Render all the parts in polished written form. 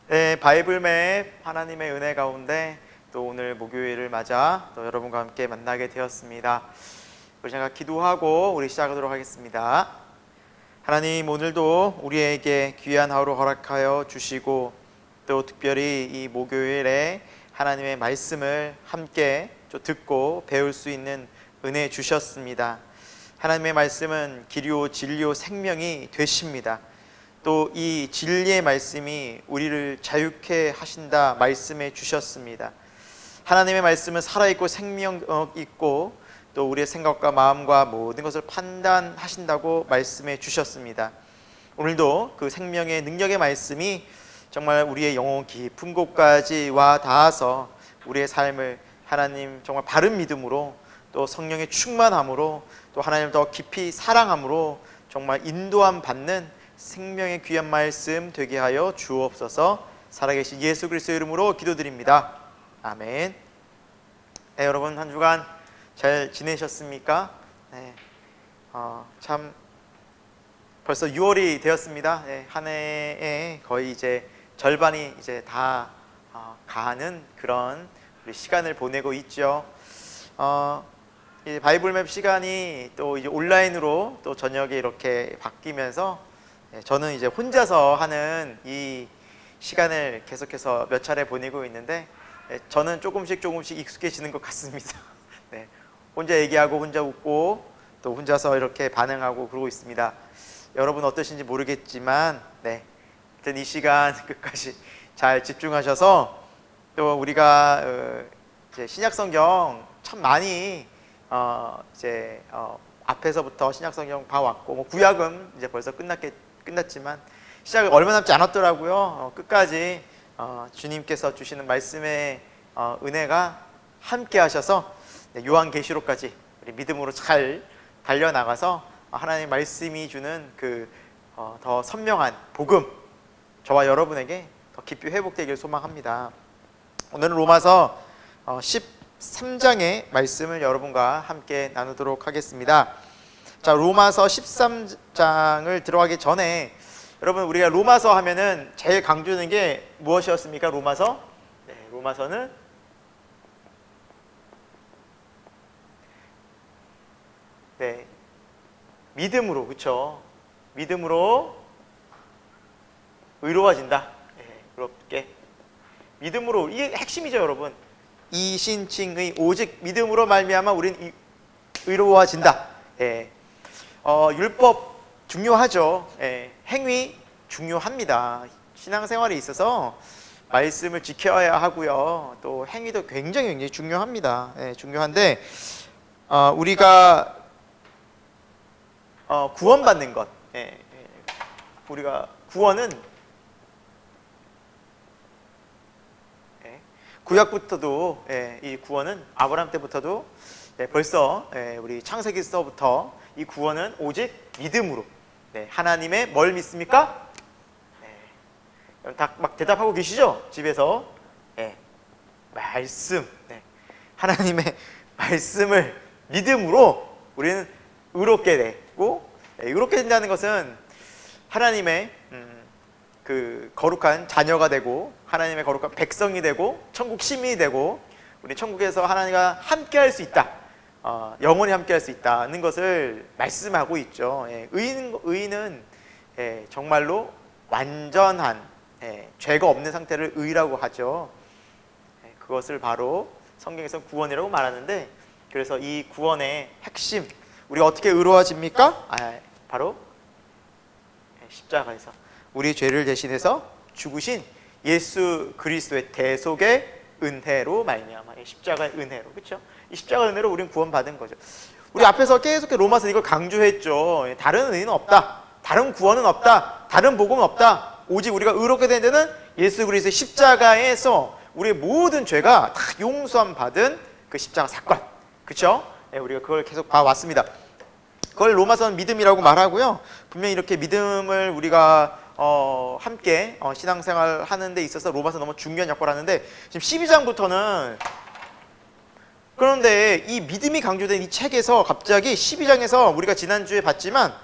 네, 바이블맵 하나님의 은혜 가운데 또 오늘 목요일을 맞아 또 여러분과 함께 만나게 되었습니다. 우리 제가 기도하고 우리 시작하도록 하겠습니다. 하나님, 오늘도 우리에게 귀한 하루 허락하여 주시고 또 특별히 이 목요일에 하나님의 말씀을 함께 좀 듣고 배울 수 있는 은혜 주셨습니다. 하나님의 말씀은 길이요 진리요 생명이 되십니다. 또 이 진리의 말씀이 우리를 자유케 하신다 말씀해 주셨습니다. 하나님의 말씀은 살아있고 생명 있고 또 우리의 생각과 마음과 모든 것을 판단하신다고 말씀해 주셨습니다. 오늘도 그 생명의 능력의 말씀이 정말 우리의 영혼 깊은 곳까지 와 닿아서 우리의 삶을 하나님 정말 바른 믿음으로 또 성령의 충만함으로 또 하나님을 더 깊이 사랑함으로 정말 인도함 받는 생명의 귀한 말씀 되게 하여 주옵소서. 살아계신 예수 그리스도의 이름으로 기도드립니다. 아멘. 네, 여러분 한 주간 잘 지내셨습니까? 네, 참 벌써 6월이 되었습니다. 네, 한 해에 거의 이제 절반이 이제 다 가는 그런 우리 시간을 보내고 있죠. 이 바이블맵 시간이 또 이제 온라인으로 또 저녁에 이렇게 바뀌면서 저는 이제 혼자서 하는 이 시간을 계속해서 몇 차례 보내고 있는데 저는 조금씩 익숙해지는 것 같습니다. 네, 혼자 얘기하고 혼자 웃고 또 혼자서 이렇게 반응하고 그러고 있습니다. 여러분 어떠신지 모르겠지만 네, 하여튼 이 시간 끝까지 잘 집중하셔서 또 우리가 이제 신약성경 참 많이 앞에서부터 신약성경 봐왔고 뭐 구약은 이제 벌써 끝났지만 시작이 얼마 남지 않았더라고요. 끝까지 주님께서 주시는 말씀의 은혜가 함께 하셔서 요한계시록까지 우리 믿음으로 잘 달려나가서 하나님의 말씀이 주는 그 더 선명한 복음 저와 여러분에게 더 깊이 회복되기를 소망합니다. 오늘은 로마서 13장의 말씀을 여러분과 함께 나누도록 하겠습니다. 자, 로마서 13장을 들어가기 전에 여러분 우리가 로마서 하면은 제일 강조하는 게 무엇이었습니까? 로마서? 네, 로마서는 네, 믿음으로, 그렇죠? 믿음으로 의로워진다. 네, 그렇게 믿음으로, 이게 핵심이죠, 여러분. 이신칭의 오직 믿음으로 말미암아 우리는 의로워진다. 예. 율법 중요하죠. 예. 행위 중요합니다. 신앙생활에 있어서 말씀을 지켜야 하고요. 또 행위도 굉장히 중요합니다. 예, 중요한데 우리가 구원받는 것, 예, 우리가 구원은 구약부터도 이 구원은 아브라함 때부터도 벌써 우리 창세기서부터 이 구원은 오직 믿음으로 하나님의 뭘 믿습니까? 다 막 대답하고 계시죠? 집에서 말씀, 하나님의 말씀을 믿음으로 우리는 의롭게 되고 의롭게 된다는 것은 하나님의 그 거룩한 자녀가 되고 하나님의 거룩한 백성이 되고 천국 시민이 되고 우리 천국에서 하나님과 함께 할 수 있다, 영원히 함께 할 수 있다는 것을 말씀하고 있죠. 의인은 정말로 완전한 죄가 없는 상태를 의라고 하죠. 그것을 바로 성경에서 구원이라고 말하는데, 그래서 이 구원의 핵심, 우리가 어떻게 의로워집니까? 바로 십자가에서 우리 죄를 대신해서 죽으신 예수 그리스도의 대속의 은혜로 말미암아, 십자가의 은혜로, 그렇죠? 이 십자가 은혜로 우리는 구원받은 거죠. 우리 앞에서 계속 로마서 이걸 강조했죠. 다른 은혜는 없다, 다른 구원은 없다, 다른 복음은 없다. 오직 우리가 의롭게 된 데는 예수 그리스도의 십자가에서 우리의 모든 죄가 다 용서함 받은 그 십자가 사건, 그렇죠? 우리가 그걸 계속 봐왔습니다. 그걸 로마서는 믿음이라고 말하고요. 분명히 이렇게 믿음을 우리가 함께 신앙생활 하는 데 있어서 로마서 너무 중요한 역할을 하는데, 지금 12장부터는 그런데 이 믿음이 강조된 이 책에서 갑자기 12장에서 우리가 지난주에 봤지만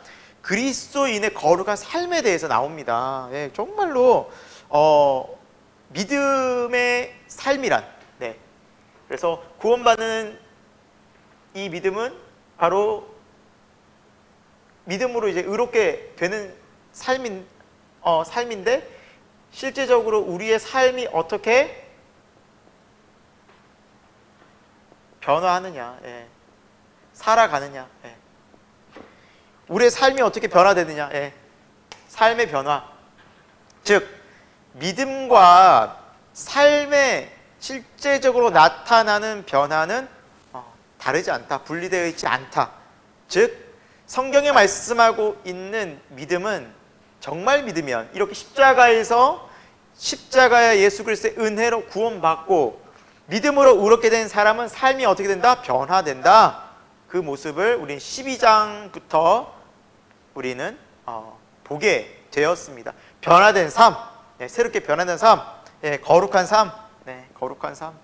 그리스도인의 거룩한 삶에 대해서 나옵니다. 정말로 믿음의 삶이란, 네. 그래서 구원받는 이 믿음은 바로 믿음으로 이제 의롭게 되는 삶인데 실제적으로 우리의 삶이 어떻게 변화하느냐, 예. 살아가느냐, 예. 우리의 삶이 어떻게 변화되느냐, 예. 삶의 변화, 즉 믿음과 삶에 실제적으로 나타나는 변화는 다르지 않다, 분리되어 있지 않다. 즉 성경에 말씀하고 있는 믿음은 정말 믿으면 이렇게 십자가의 예수 그리스도의 은혜로 구원받고 믿음으로 의롭게 된 사람은 삶이 어떻게 된다? 변화된다. 그 모습을 우리는 12장부터 우리는 보게 되었습니다. 변화된 삶, 네, 새롭게 변화된 삶, 네, 거룩한 삶, 네, 거룩한 삶,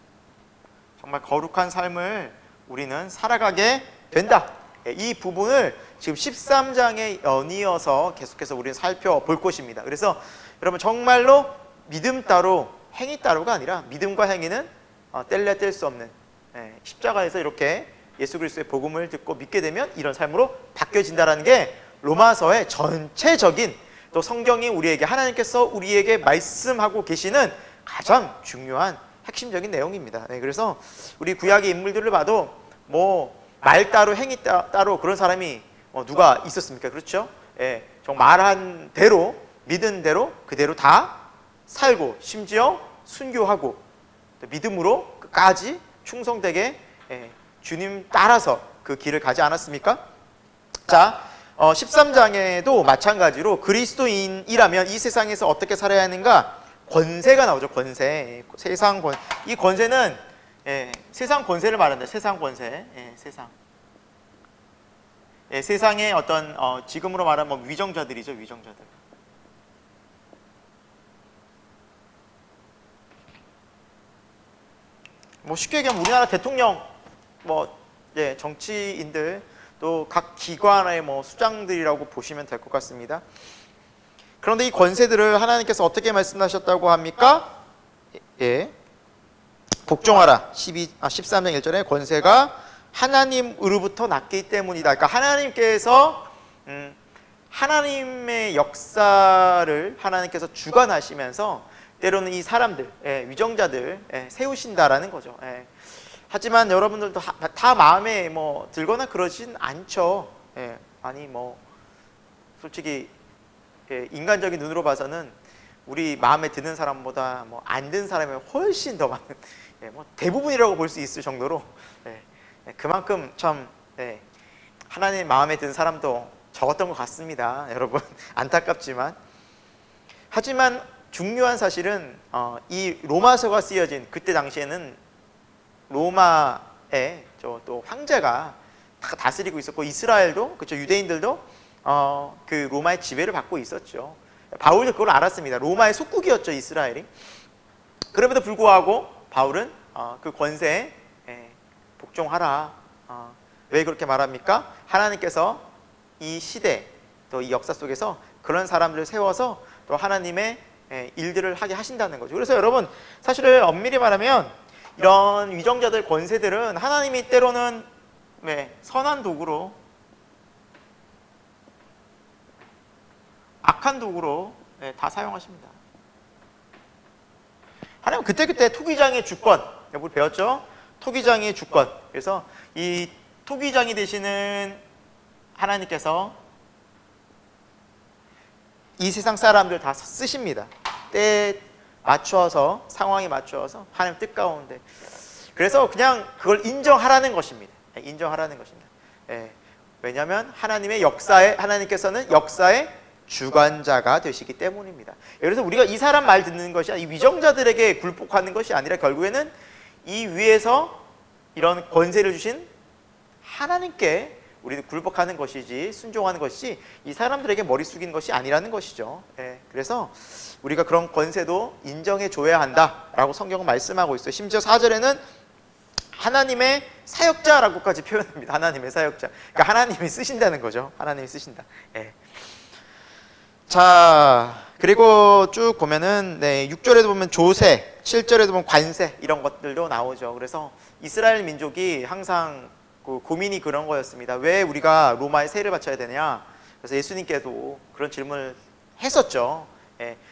정말 거룩한 삶을 우리는 살아가게 된다. 네, 이 부분을 지금 13장에 연이어서 계속해서 우리는 살펴볼 것입니다. 그래서 여러분 정말로 믿음 따로 행위 따로가 아니라 믿음과 행위는 뗄래야 뗄 수 없는, 십자가에서 이렇게 예수 그리스도의 복음을 듣고 믿게 되면 이런 삶으로 바뀌어진다는 게 로마서의 전체적인, 또 성경이 우리에게, 하나님께서 우리에게 말씀하고 계시는 가장 중요한 핵심적인 내용입니다. 네, 그래서 우리 구약의 인물들을 봐도 뭐 말 따로 행위 따로 그런 사람이 누가 있었습니까? 그렇죠? 예, 말한 대로, 믿은 대로 그대로 다 살고 심지어 순교하고 믿음으로 끝까지 충성되게, 주님 따라서 그 길을 가지 않았습니까? 자, 13장에도 마찬가지로 그리스도인이라면 이 세상에서 어떻게 살아야 하는가? 권세가 나오죠. 권세. 이 권세는 세상 권세를 말한다. 세상 권세. 세상. 세상의 어떤 지금으로 말하면 위정자들이죠. 위정자들. 쉽게 얘기하면 우리나라 대통령, 정치인들, 또 각 기관의 수장들이라고 보시면 될 것 같습니다. 그런데 이 권세들을 하나님께서 어떻게 말씀하셨다고 합니까? 예. 복종하라. 13장 1절에 권세가 하나님으로부터 났기 때문이다. 그러니까 하나님께서 하나님의 역사를 하나님께서 주관하시면서 때로는 이 사람들, 위정자들 세우신다라는 거죠. 하지만 여러분들도 다 마음에 들거나 그러진 않죠. 아니 솔직히 인간적인 눈으로 봐서는 우리 마음에 드는 사람보다 안 드는 사람이 훨씬 더 많은, 대부분이라고 볼 수 있을 정도로 그만큼 참 하나님 마음에 드는 사람도 적었던 것 같습니다. 여러분 안타깝지만, 하지만 중요한 사실은 이 로마서가 쓰여진 그때 당시에는 로마의 또 황제가 다 다스리고 있었고 이스라엘도, 그렇죠, 유대인들도 그 로마의 지배를 받고 있었죠. 바울도 그걸 알았습니다. 로마의 속국이었죠, 이스라엘이. 그럼에도 불구하고 바울은 그 권세에 복종하라. 왜 그렇게 말합니까? 하나님께서 이 시대, 또 이 역사 속에서 그런 사람들을 세워서 또 하나님의 일들을 하게 하신다는 거죠. 그래서 여러분, 사실은 엄밀히 말하면 이런 위정자들, 권세들은 하나님이 때로는 선한 도구로, 악한 도구로 다 사용하십니다. 하나님 그때그때 토기장의 주권, 우리 배웠죠? 토기장의 주권. 그래서 이 토기장이 되시는 하나님께서 이 세상 사람들 다 쓰십니다. 때에 맞춰서, 상황에 맞춰서 하나님 뜻 가운데. 그래서 그냥 그걸 인정하라는 것입니다. 인정하라는 것입니다. 왜냐하면 하나님의 역사에, 하나님께서는 역사의 주관자가 되시기 때문입니다. 그래서 우리가 이 사람 말 듣는 것이, 이 위정자들에게 굴복하는 것이 아니라 결국에는 이 위에서 이런 권세를 주신 하나님께 우리도 굴복하는 것이지, 순종하는 것이 이 사람들에게 머리 숙이는 것이 아니라는 것이죠. 그래서 우리가 그런 권세도 인정해 줘야 한다라고 성경은 말씀하고 있어요. 심지어 4절에는 하나님의 사역자라고까지 표현합니다. 하나님의 사역자. 그러니까 하나님이 쓰신다는 거죠. 하나님이 쓰신다. 자, 그리고 쭉 보면은 6절에도 보면 조세, 7절에도 보면 관세 이런 것들도 나오죠. 그래서 이스라엘 민족이 항상 그 고민이 그런 거였습니다. 왜 우리가 로마에 세를 바쳐야 되냐? 그래서 예수님께도 그런 질문을 했었죠.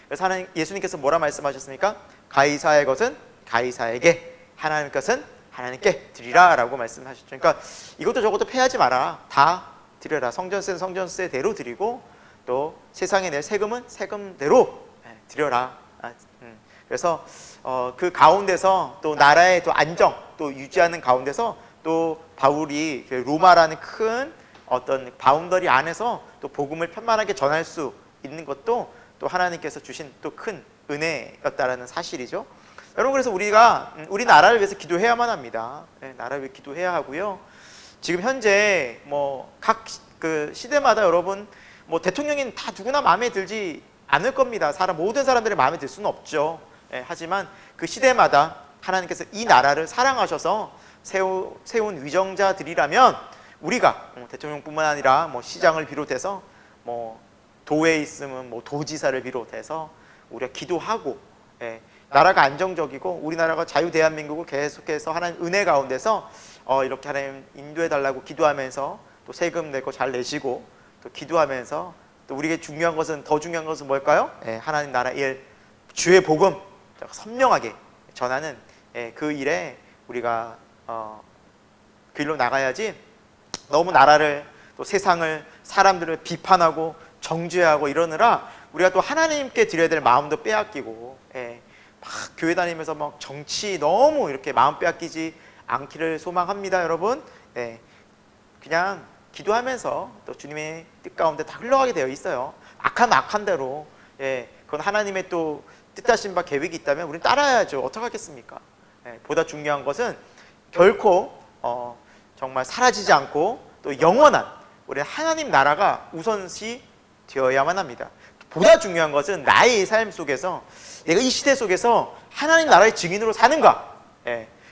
그래서 예수님께서 뭐라 말씀하셨습니까? 가이사의 것은 가이사에게, 하나님 것은 하나님께 드리라 라고 말씀하셨죠. 그러니까 이것도 저것도 패하지 마라. 다 드려라. 성전세는 성전세대로 드리고 또 세상에 낼 세금은 세금대로 드려라. 그래서 그 가운데서 또 나라의 또 안정 또 유지하는 가운데서 또 바울이 로마라는 큰 어떤 바운더리 안에서 또 복음을 편만하게 전할 수 있는 것도 또 하나님께서 주신 또 큰 은혜였다라는 사실이죠. 여러분, 그래서 우리가 우리 나라를 위해서 기도해야만 합니다. 나라를 위해 기도해야 하고요. 지금 현재 뭐 각 그 시대마다 여러분 뭐 대통령이 다 누구나 마음에 들지 않을 겁니다. 모든 사람들의 마음에 들 수는 없죠. 하지만 그 시대마다 하나님께서 이 나라를 사랑하셔서 세운 위정자들이라면 우리가 대통령뿐만 아니라 뭐 시장을 비롯해서 뭐 도에 있으면 뭐 도지사를 비롯해서 우리가 기도하고 나라가 안정적이고 우리나라가 자유 대한민국을 계속해서 하나님 은혜 가운데서 이렇게 하나님 인도해 달라고 기도하면서 또 세금 내고 잘 내시고 또 기도하면서 또 우리에게 더 중요한 것은 뭘까요? 하나님 나라 일, 주의 복음 선명하게 전하는 그 일에 우리가 그 일로 나가야지 너무 나라를 또 세상을 사람들을 비판하고 정죄하고 이러느라 우리가 또 하나님께 드려야 될 마음도 빼앗기고 막 교회 다니면서 막 정치 너무 이렇게 마음 빼앗기지 않기를 소망합니다. 여러분, 그냥 기도하면서 또 주님의 뜻 가운데 다 흘러가게 되어 있어요. 악한 대로 그건 하나님의 또 뜻하신 바 계획이 있다면 우리는 따라야죠. 어떡하겠습니까? 보다 중요한 것은 결코 정말 사라지지 않고 또 영원한 우리 하나님 나라가 우선시 되어야만 합니다. 보다 중요한 것은 나의 삶 속에서 내가 이 시대 속에서 하나님 나라의 증인으로 사는가?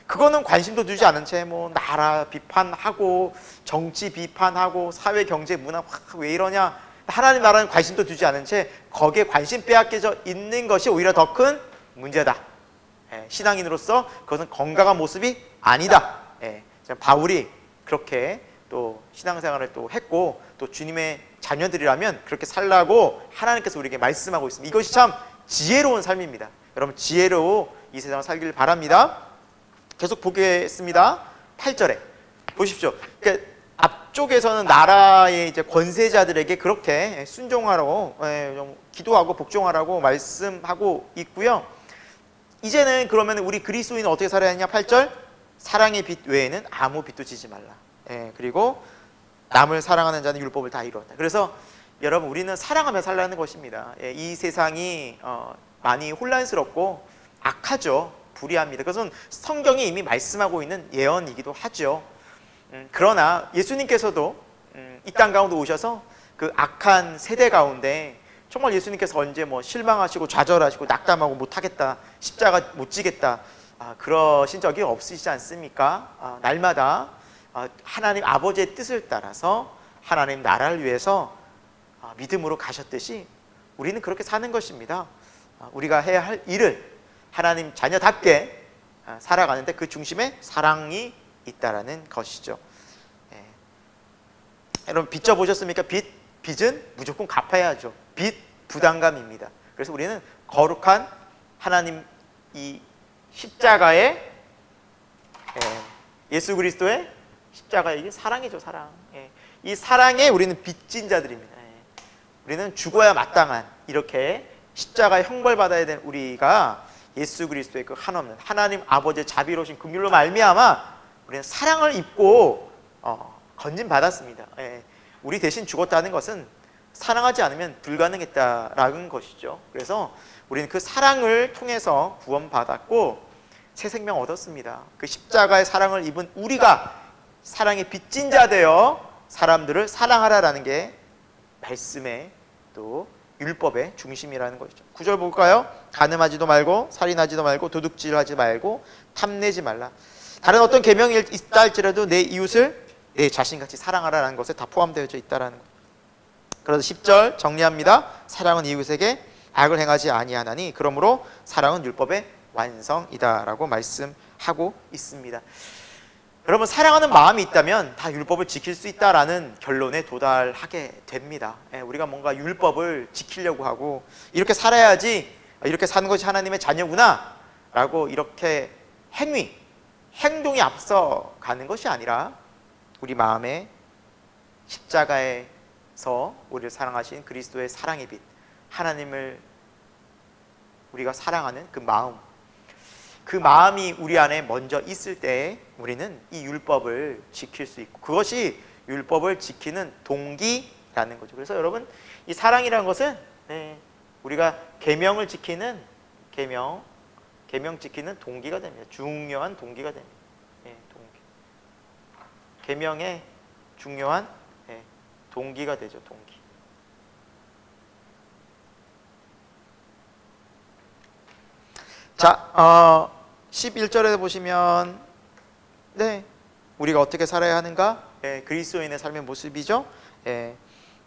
그거는 관심도 두지 않은 채 뭐 나라 비판하고 정치 비판하고 사회 경제 문화 왜 이러냐? 하나님 나라는 관심도 두지 않은 채 거기에 관심 빼앗겨져 있는 것이 오히려 더 큰 문제다. 신앙인으로서 그것은 건강한 모습이 아니다. 바울이 그렇게 또 신앙생활을 또 했고 또 주님의 자녀들이라면 그렇게 살라고 하나님께서 우리에게 말씀하고 있습니다. 이것이 참 지혜로운 삶입니다. 여러분, 지혜로 이 세상을 살길 바랍니다. 계속 보겠습니다. 8절에 보십시오. 그러니까 앞쪽에서는 나라의 이제 권세자들에게 그렇게 순종하라고 기도하고 복종하라고 말씀하고 있고요. 이제는 그러면 우리 그리스도인은 어떻게 살아야 하냐? 8절, 사랑의 빛 외에는 아무 빛도 지지 말라. 그리고 남을 사랑하는 자는 율법을 다 이루었다. 그래서 여러분, 우리는 사랑하며 살라는 것입니다. 이 세상이 많이 혼란스럽고 악하죠. 불의합니다. 그것은 성경이 이미 말씀하고 있는 예언이기도 하죠. 그러나 예수님께서도 이 땅 가운데 오셔서 그 악한 세대 가운데 정말 예수님께서 언제 뭐 실망하시고 좌절하시고 낙담하고 못하겠다, 십자가 못 지겠다 그러신 적이 없으시지 않습니까? 날마다 하나님 아버지의 뜻을 따라서 하나님 나라를 위해서 믿음으로 가셨듯이 우리는 그렇게 사는 것입니다. 우리가 해야 할 일을 하나님 자녀답게 살아가는데 그 중심에 사랑이 있다라는 것이죠. 여러분, 빚 져보셨습니까? 빚은 무조건 갚아야죠. 빚 부담감입니다. 그래서 우리는 거룩한 하나님 이 십자가의 예수 그리스도의 십자가, 이게 사랑이죠. 사랑. 이 사랑에 우리는 빚진 자들입니다. 우리는 죽어야 마땅한 이렇게 십자가에 형벌받아야 되는 우리가 예수 그리스도의 그 한없는 하나님 아버지의 자비로우신 긍휼로 말미암아 우리는 사랑을 입고 건진 받았습니다. 우리 대신 죽었다는 것은 사랑하지 않으면 불가능했다라는 것이죠. 그래서 우리는 그 사랑을 통해서 구원받았고 새 생명 얻었습니다. 그 십자가의 사랑을 입은 우리가 사랑의 빚진 자 되어 사람들을 사랑하라라는 게 말씀의 또 율법의 중심이라는 것이죠. 9절 볼까요? 간음하지도 말고 살인하지도 말고 도둑질하지 말고 탐내지 말라. 다른 어떤 계명이 있다 할지라도 내 이웃을 내 자신같이 사랑하라는 것에 다 포함되어 있다라는 것. 그래서 10절 정리합니다. 사랑은 이웃에게 악을 행하지 아니하나니 그러므로 사랑은 율법의 완성이다라고 말씀하고 있습니다. 여러분, 사랑하는 마음이 있다면 다 율법을 지킬 수 있다라는 결론에 도달하게 됩니다. 우리가 뭔가 율법을 지키려고 하고 이렇게 살아야지, 이렇게 사는 것이 하나님의 자녀구나 라고 이렇게 행동이 앞서 가는 것이 아니라 우리 마음에 십자가에서 우리를 사랑하신 그리스도의 사랑의 빛, 하나님을 우리가 사랑하는 그 마음이 우리 안에 먼저 있을 때 우리는 이 율법을 지킬 수 있고, 그것이 율법을 지키는 동기라는 거죠. 그래서 여러분, 이 사랑이라는 것은 우리가 계명을 지키는 계명 지키는 동기가 됩니다. 중요한 동기가 됩니다. 동기. 계명의 중요한 동기가 되죠. 동기. 자, 11절에 보시면 우리가 어떻게 살아야 하는가? 그리스도인의 삶의 모습이죠.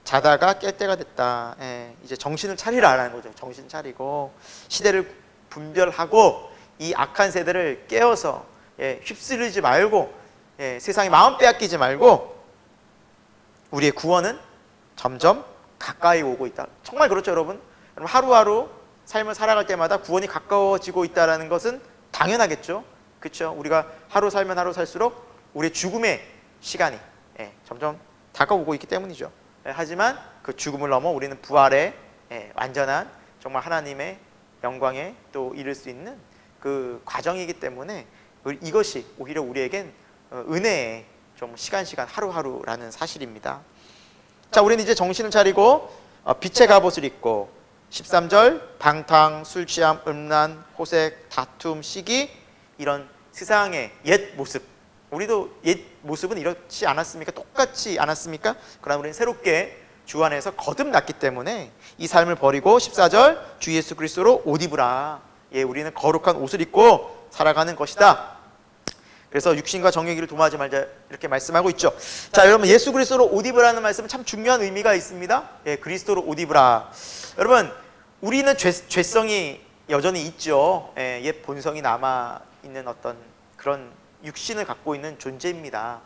자다가 깰 때가 됐다. 이제 정신을 차리라라는 거죠. 정신 차리고 시대를 분별하고 이 악한 세대를 깨어서 휩쓸리지 말고 세상에 마음 빼앗기지 말고 우리의 구원은 점점 가까이 오고 있다. 정말 그렇죠, 여러분? 하루하루 삶을 살아갈 때마다 구원이 가까워지고 있다는 것은 당연하겠죠. 그렇죠? 우리가 하루 살면 하루 살수록 우리의 죽음의 시간이 점점 다가오고 있기 때문이죠. 하지만 그 죽음을 넘어 우리는 부활의 완전한 정말 하나님의 영광에 또 이룰 수 있는 그 과정이기 때문에 이것이 오히려 우리에겐 은혜의 좀 시간 하루하루라는 사실입니다. 자, 우리는 이제 정신을 차리고 빛의 갑옷을 입고 13절 방탕, 술 취함, 음란, 호색, 다툼, 시기, 이런 세상의 옛 모습, 우리도 옛 모습은 이렇지 않았습니까? 똑같지 않았습니까? 그러나 우리는 새롭게 주 안에서 거듭났기 때문에 이 삶을 버리고 14절 주 예수 그리스도로 옷 입으라. 우리는 거룩한 옷을 입고 살아가는 것이다. 그래서 육신과 정욕을 도모하지 말자 이렇게 말씀하고 있죠. 자, 여러분, 예수 그리스도로 옷 입으라는 말씀은 참 중요한 의미가 있습니다. 그리스도로 옷 입으라. 여러분, 우리는 죄성이 여전히 있죠. 옛 본성이 남아 있는 어떤 그런 육신을 갖고 있는 존재입니다.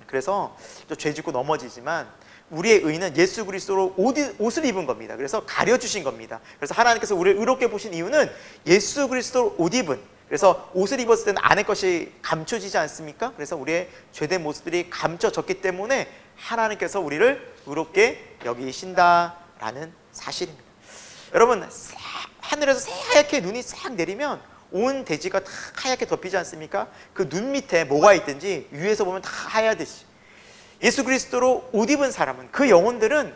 그래서 또 죄 짓고 넘어지지만 우리의 의는 예수 그리스도로 옷을 입은 겁니다. 그래서 가려주신 겁니다. 그래서 하나님께서 우리를 의롭게 보신 이유는 예수 그리스도로 옷 입은, 그래서 옷을 입었을 때는 안의 것이 감춰지지 않습니까? 그래서 우리의 죄된 모습들이 감춰졌기 때문에 하나님께서 우리를 의롭게 여기신다라는 사실입니다. 여러분, 하늘에서 새하얗게 눈이 싹 내리면 온 대지가 다 하얗게 덮이지 않습니까? 그 눈 밑에 뭐가 있든지 위에서 보면 다 하얗듯이 예수 그리스도로 옷 입은 사람은, 그 영혼들은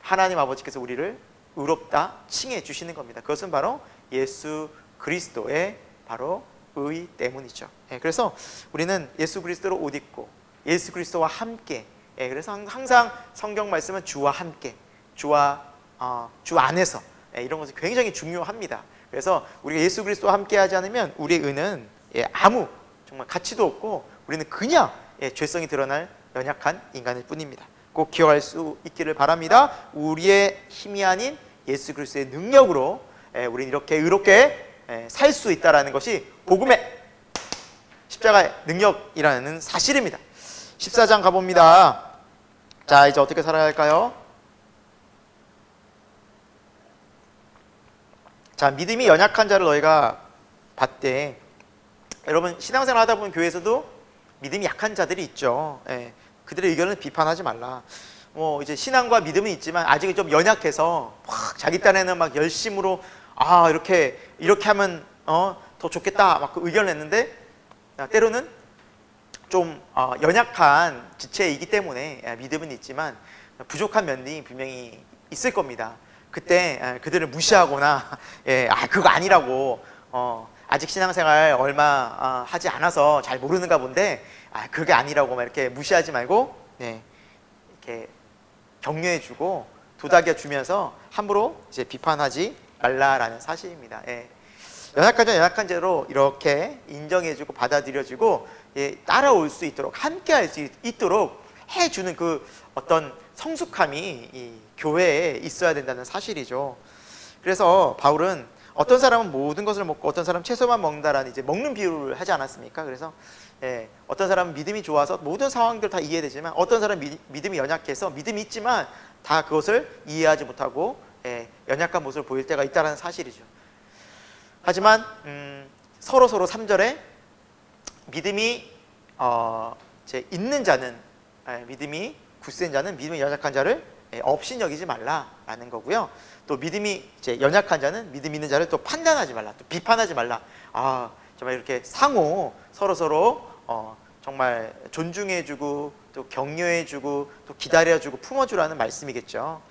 하나님 아버지께서 우리를 의롭다 칭해 주시는 겁니다. 그것은 바로 예수 그리스도의 바로 의 때문이죠. 그래서 우리는 예수 그리스도로 옷 입고 예수 그리스도와 함께, 그래서 항상 성경 말씀은 주와 함께, 주 안에서, 이런 것이 굉장히 중요합니다. 그래서 우리가 예수 그리스도와 함께 하지 않으면 우리의 의는 아무 정말 가치도 없고 우리는 그냥 죄성이 드러날 연약한 인간일 뿐입니다. 꼭 기억할 수 있기를 바랍니다. 우리의 힘이 아닌 예수 그리스도의 능력으로 우리는 이렇게 의롭게 살 수 있다는 것이 복음의 십자가의 능력이라는 사실입니다. 14장 가봅니다. 자, 이제 어떻게 살아야 할까요? 자, 믿음이 연약한 자를 너희가 봤대. 여러분, 신앙생활 하다 보면 교회에서도 믿음이 약한 자들이 있죠. 그들의 의견을 비판하지 말라. 이제 신앙과 믿음은 있지만 아직은 좀 연약해서 막 자기 딴에는 막 열심으로 이렇게 하면 더 좋겠다 막 그 의견을 냈는데, 때로는 좀 연약한 지체이기 때문에 믿음은 있지만 부족한 면이 분명히 있을 겁니다. 그때 그들을 무시하거나 그거 아니라고, 아직 신앙생활 얼마 하지 않아서 잘 모르는가 본데 그게 아니라고 막 이렇게 무시하지 말고 이렇게 격려해주고 도닥여주면서 함부로 이제 비판하지 말라라는 사실입니다. 연약한 자 연약한 죄로 이렇게 인정해주고 받아들여주고 따라올 수 있도록, 함께할 수 있도록 해주는 그 어떤 성숙함이 이 교회에 있어야 된다는 사실이죠. 그래서 바울은 어떤 사람은 모든 것을 먹고 어떤 사람은 채소만 먹는다라는 이제 먹는 비유를 하지 않았습니까? 그래서 어떤 사람은 믿음이 좋아서 모든 상황들 다 이해되지만 어떤 사람은 믿음이 연약해서 믿음이 있지만 다 그것을 이해하지 못하고 연약한 모습을 보일 때가 있다는 사실이죠. 하지만 서로 3절에 믿음이 있는 자는 믿음이 굳센 자는 믿음이 연약한 자를 없인 여기지 말라라는 거고요. 또 믿음이 연약한 자는 믿음 있는 자를 또 판단하지 말라, 또 비판하지 말라. 정말 이렇게 상호 서로 정말 존중해주고 또 격려해주고 또 기다려주고 품어주라는 말씀이겠죠.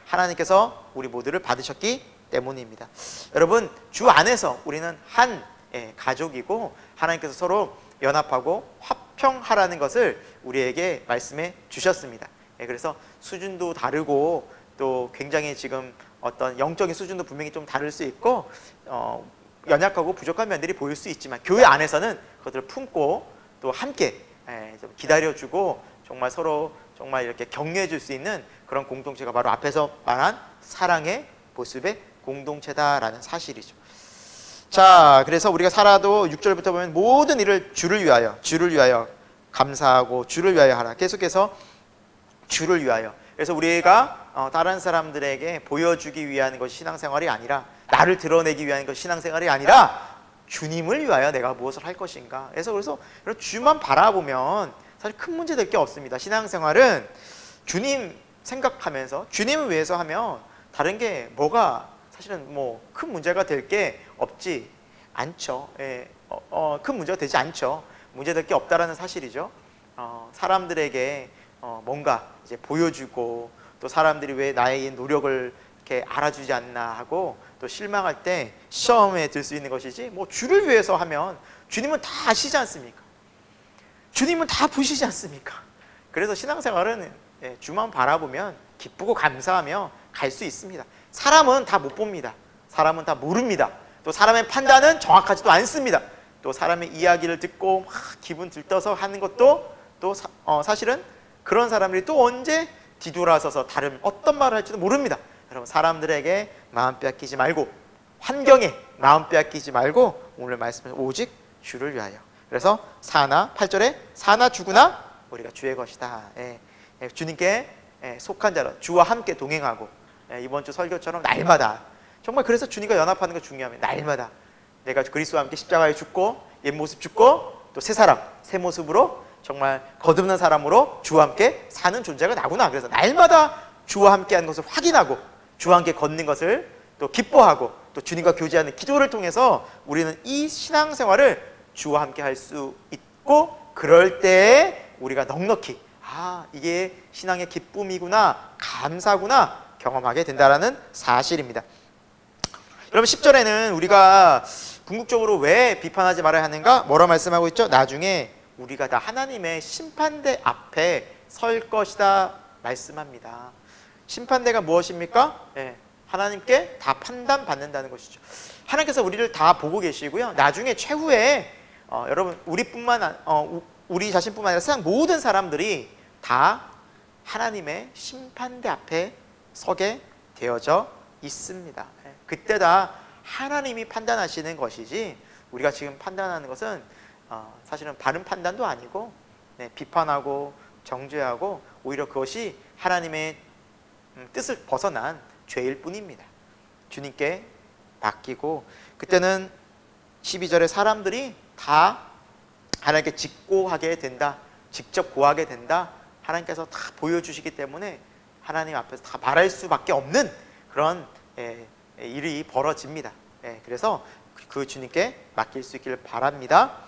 하나님께서 우리 모두를 받으셨기 때문입니다. 여러분, 주 안에서 우리는 한 가족이고 하나님께서 서로 연합하고 화평하라는 것을 우리에게 말씀해 주셨습니다. 그래서 수준도 다르고 또 굉장히 지금 어떤 영적인 수준도 분명히 좀 다를 수 있고 연약하고 부족한 면들이 보일 수 있지만 교회 안에서는 그것들을 품고 또 함께 좀 기다려주고 정말 서로 정말 이렇게 격려해 줄 수 있는 그런 공동체가 바로 앞에서 말한 사랑의 모습의 공동체다라는 사실이죠. 자, 그래서 우리가 살아도 6절부터 보면 모든 일을 주를 위하여 감사하고 주를 위하여 하라. 계속해서 주를 위하여. 그래서 우리가 다른 사람들에게 보여주기 위한 것이 신앙생활이 아니라, 나를 드러내기 위한 것이 신앙생활이 아니라 주님을 위하여 내가 무엇을 할 것인가. 그래서 주만 바라보면 사실 큰 문제 될 게 없습니다. 신앙생활은 주님 생각하면서 주님을 위해서 하면 다른 게 뭐가 사실은 뭐 큰 문제가 될 게 없지 않죠. 큰 문제가 되지 않죠. 문제될 게 없다라는 사실이죠. 사람들에게 뭔가 이제 보여주고 또 사람들이 왜 나의 노력을 이렇게 알아주지 않나 하고 또 실망할 때 시험에 들 수 있는 것이지, 뭐 주를 위해서 하면 주님은 다 아시지 않습니까? 주님은 다 보시지 않습니까? 그래서 신앙생활은 주만 바라보면 기쁘고 감사하며 갈 수 있습니다. 사람은 다 못 봅니다. 사람은 다 모릅니다. 또 사람의 판단은 정확하지도 않습니다. 또 사람의 이야기를 듣고 막 기분 들떠서 하는 것도 또 사실은 그런 사람들이 또 언제 뒤돌아서서 다른 어떤 말을 할지도 모릅니다. 여러분, 사람들에게 마음 빼앗기지 말고 환경에 마음 빼앗기지 말고 오늘 말씀은 오직 주를 위하여. 그래서 8절에 사나 죽으나 우리가 주의 것이다. 주님께 속한 자로 주와 함께 동행하고, 이번 주 설교처럼 날마다 정말 그래서 주님과 연합하는 게 중요합니다. 날마다 내가 그리스도와 함께 십자가에 죽고 옛 모습 죽고 또 새 사람 새 모습으로 정말 거듭난 사람으로 주와 함께 사는 존재가 나구나. 그래서 날마다 주와 함께 하는 것을 확인하고 주와 함께 걷는 것을 또 기뻐하고 또 주님과 교제하는 기도를 통해서 우리는 이 신앙생활을 주와 함께 할 수 있고, 그럴 때 우리가 넉넉히 이게 신앙의 기쁨이구나, 감사구나 경험하게 된다라는 사실입니다. 여러분, 10절에는 우리가 궁극적으로 왜 비판하지 말아야 하는가? 뭐라 말씀하고 있죠? 나중에 우리가 다 하나님의 심판대 앞에 설 것이다 말씀합니다. 심판대가 무엇입니까? 하나님께 다 판단받는다는 것이죠. 하나님께서 우리를 다 보고 계시고요. 나중에 최후에 여러분, 우리 자신뿐만 아니라 세상 모든 사람들이 다 하나님의 심판대 앞에 서게 되어져 있습니다. 그때 다 하나님이 판단하시는 것이지 우리가 지금 판단하는 것은 사실은 바른 판단도 아니고 비판하고 정죄하고 오히려 그것이 하나님의 뜻을 벗어난 죄일 뿐입니다. 주님께 맡기고, 그때는 12절에 사람들이 다 하나님께 직고하게 된다, 직접 고하게 된다. 하나님께서 다 보여주시기 때문에 하나님 앞에서 다 말할 수밖에 없는 그런 일이 벌어집니다. 그래서 그 주님께 맡길 수 있기를 바랍니다.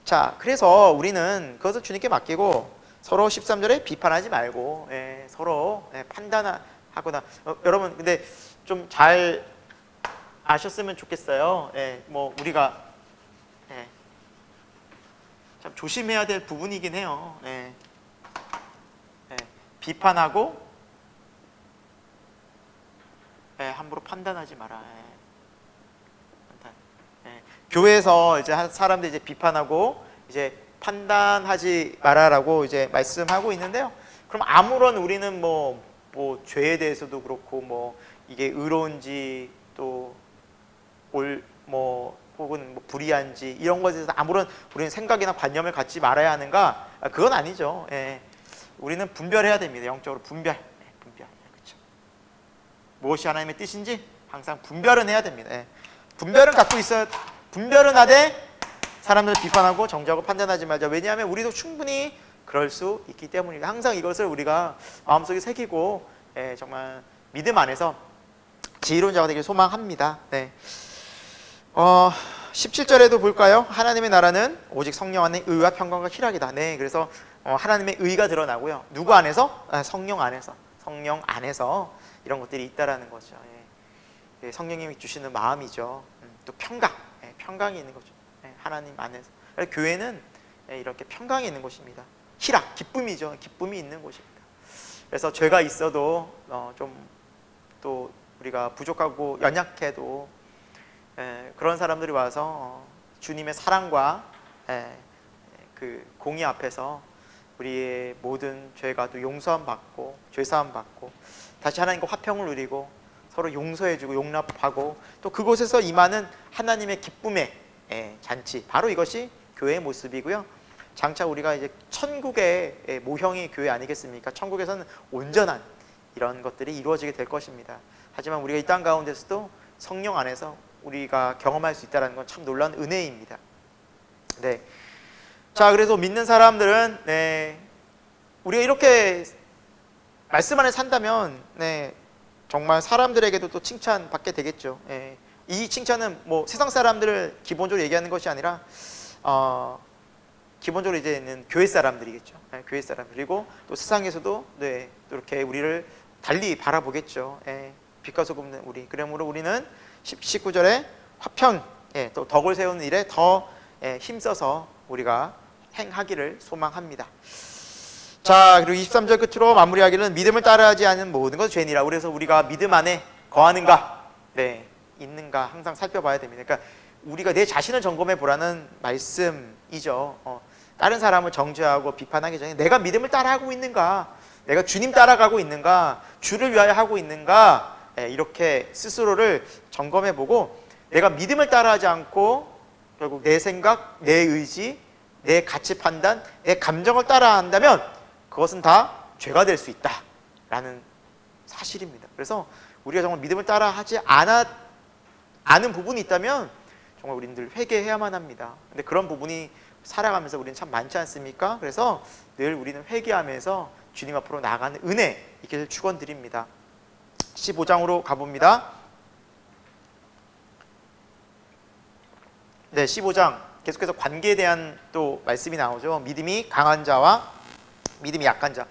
자, 그래서 우리는 그것을 주님께 맡기고 서로 13절에 비판하지 말고 서로 판단하거나 여러분, 근데 좀 잘 아셨으면 좋겠어요. 뭐 우리가 참 조심해야 될 부분이긴 해요. 비판하고 함부로 판단하지 마라. 교회에서 이제 사람들이 이제 비판하고 이제 판단하지 마라라고 이제 말씀하고 있는데요. 그럼 아무런 우리는 뭐 죄에 대해서도 그렇고 뭐 이게 의로운지 또 혹은 뭐 불의한지 이런 것에 대해서 아무런 우리는 생각이나 관념을 갖지 말아야 하는가? 그건 아니죠. 예. 우리는 분별해야 됩니다. 영적으로 분별. 분별. 그렇죠. 무엇이 하나님의 뜻인지 항상 분별은 해야 됩니다. 예. 분별은 갖고 있어야, 분별은 하되 사람들을 비판하고 정죄하고 판단하지 말자. 왜냐하면 우리도 충분히 그럴 수 있기 때문입니다. 항상 이것을 우리가 마음속에 새기고 정말 믿음 안에서 지혜로운 자가 되길 소망합니다. 네. 17절에도 볼까요? 하나님의 나라는 오직 성령 안에 의와 평강과 희락이다. 네, 그래서 하나님의 의가 드러나고요. 누구 안에서? 성령 안에서. 성령 안에서 이런 것들이 있다라는 거죠. 예, 성령님이 주시는 마음이죠. 또 평강, 평강이 있는 거죠. 하나님 안에서. 교회는 이렇게 평강이 있는 곳입니다. 희락, 기쁨이죠. 기쁨이 있는 곳입니다. 그래서 죄가 있어도 좀 또 우리가 부족하고 연약해도 그런 사람들이 와서 주님의 사랑과 그 공의 앞에서 우리의 모든 죄가 또 용서함 받고 죄사함 받고 다시 하나님과 화평을 누리고 서로 용서해주고 용납하고 또 그곳에서 임하는 하나님의 기쁨의 잔치, 바로 이것이 교회의 모습이고요. 장차 우리가 이제 천국의 모형이 교회 아니겠습니까? 천국에서는 온전한 이런 것들이 이루어지게 될 것입니다. 하지만 우리가 이 땅 가운데서도 성령 안에서 우리가 경험할 수 있다는 건 참 놀라운 은혜입니다. 네. 자, 그래서 믿는 사람들은 우리가 이렇게 말씀 안에 산다면 정말 사람들에게도 또 칭찬받게 되겠죠. 이 칭찬은 뭐 세상 사람들을 기본적으로 얘기하는 것이 아니라 기본적으로 이제는 교회 사람들이겠죠. 교회 사람들. 그리고 또 세상에서도 또 이렇게 우리를 달리 바라보겠죠. 빛과 소금 는 우리. 그러므로 우리는 19절에 화평, 또 덕을 세우는 일에 더 힘써서 우리가 행하기를 소망합니다. 자, 그리고 23절 끝으로 마무리하기는 믿음을 따라하지 않는 모든 것은 죄니라. 그래서 우리가 믿음 안에 거하는가, 있는가 항상 살펴봐야 됩니다. 그러니까 우리가 내 자신을 점검해 보라는 말씀이죠. 다른 사람을 정죄하고 비판하기 전에 내가 믿음을 따라하고 있는가, 내가 주님 따라가고 있는가, 주를 위하여 하고 있는가, 이렇게 스스로를 점검해 보고 내가 믿음을 따라하지 않고 결국 내 생각, 내 의지, 내 가치 판단, 내 감정을 따라한다면 그것은 다 죄가 될 수 있다라는 사실입니다. 그래서 우리가 정말 믿음을 따라하지 않은 부분이 있다면 정말 우리들 회개해야만 합니다. 근데 그런 부분이 살아가면서 우리는 참 많지 않습니까? 그래서 늘 우리는 회개하면서 주님 앞으로 나아가는 은혜 있기를 축원드립니다. 15장으로 가봅니다. 네, 15장 계속해서 관계에 대한 또 말씀이 나오죠. 믿음이 강한 자와 믿음이 약한 자.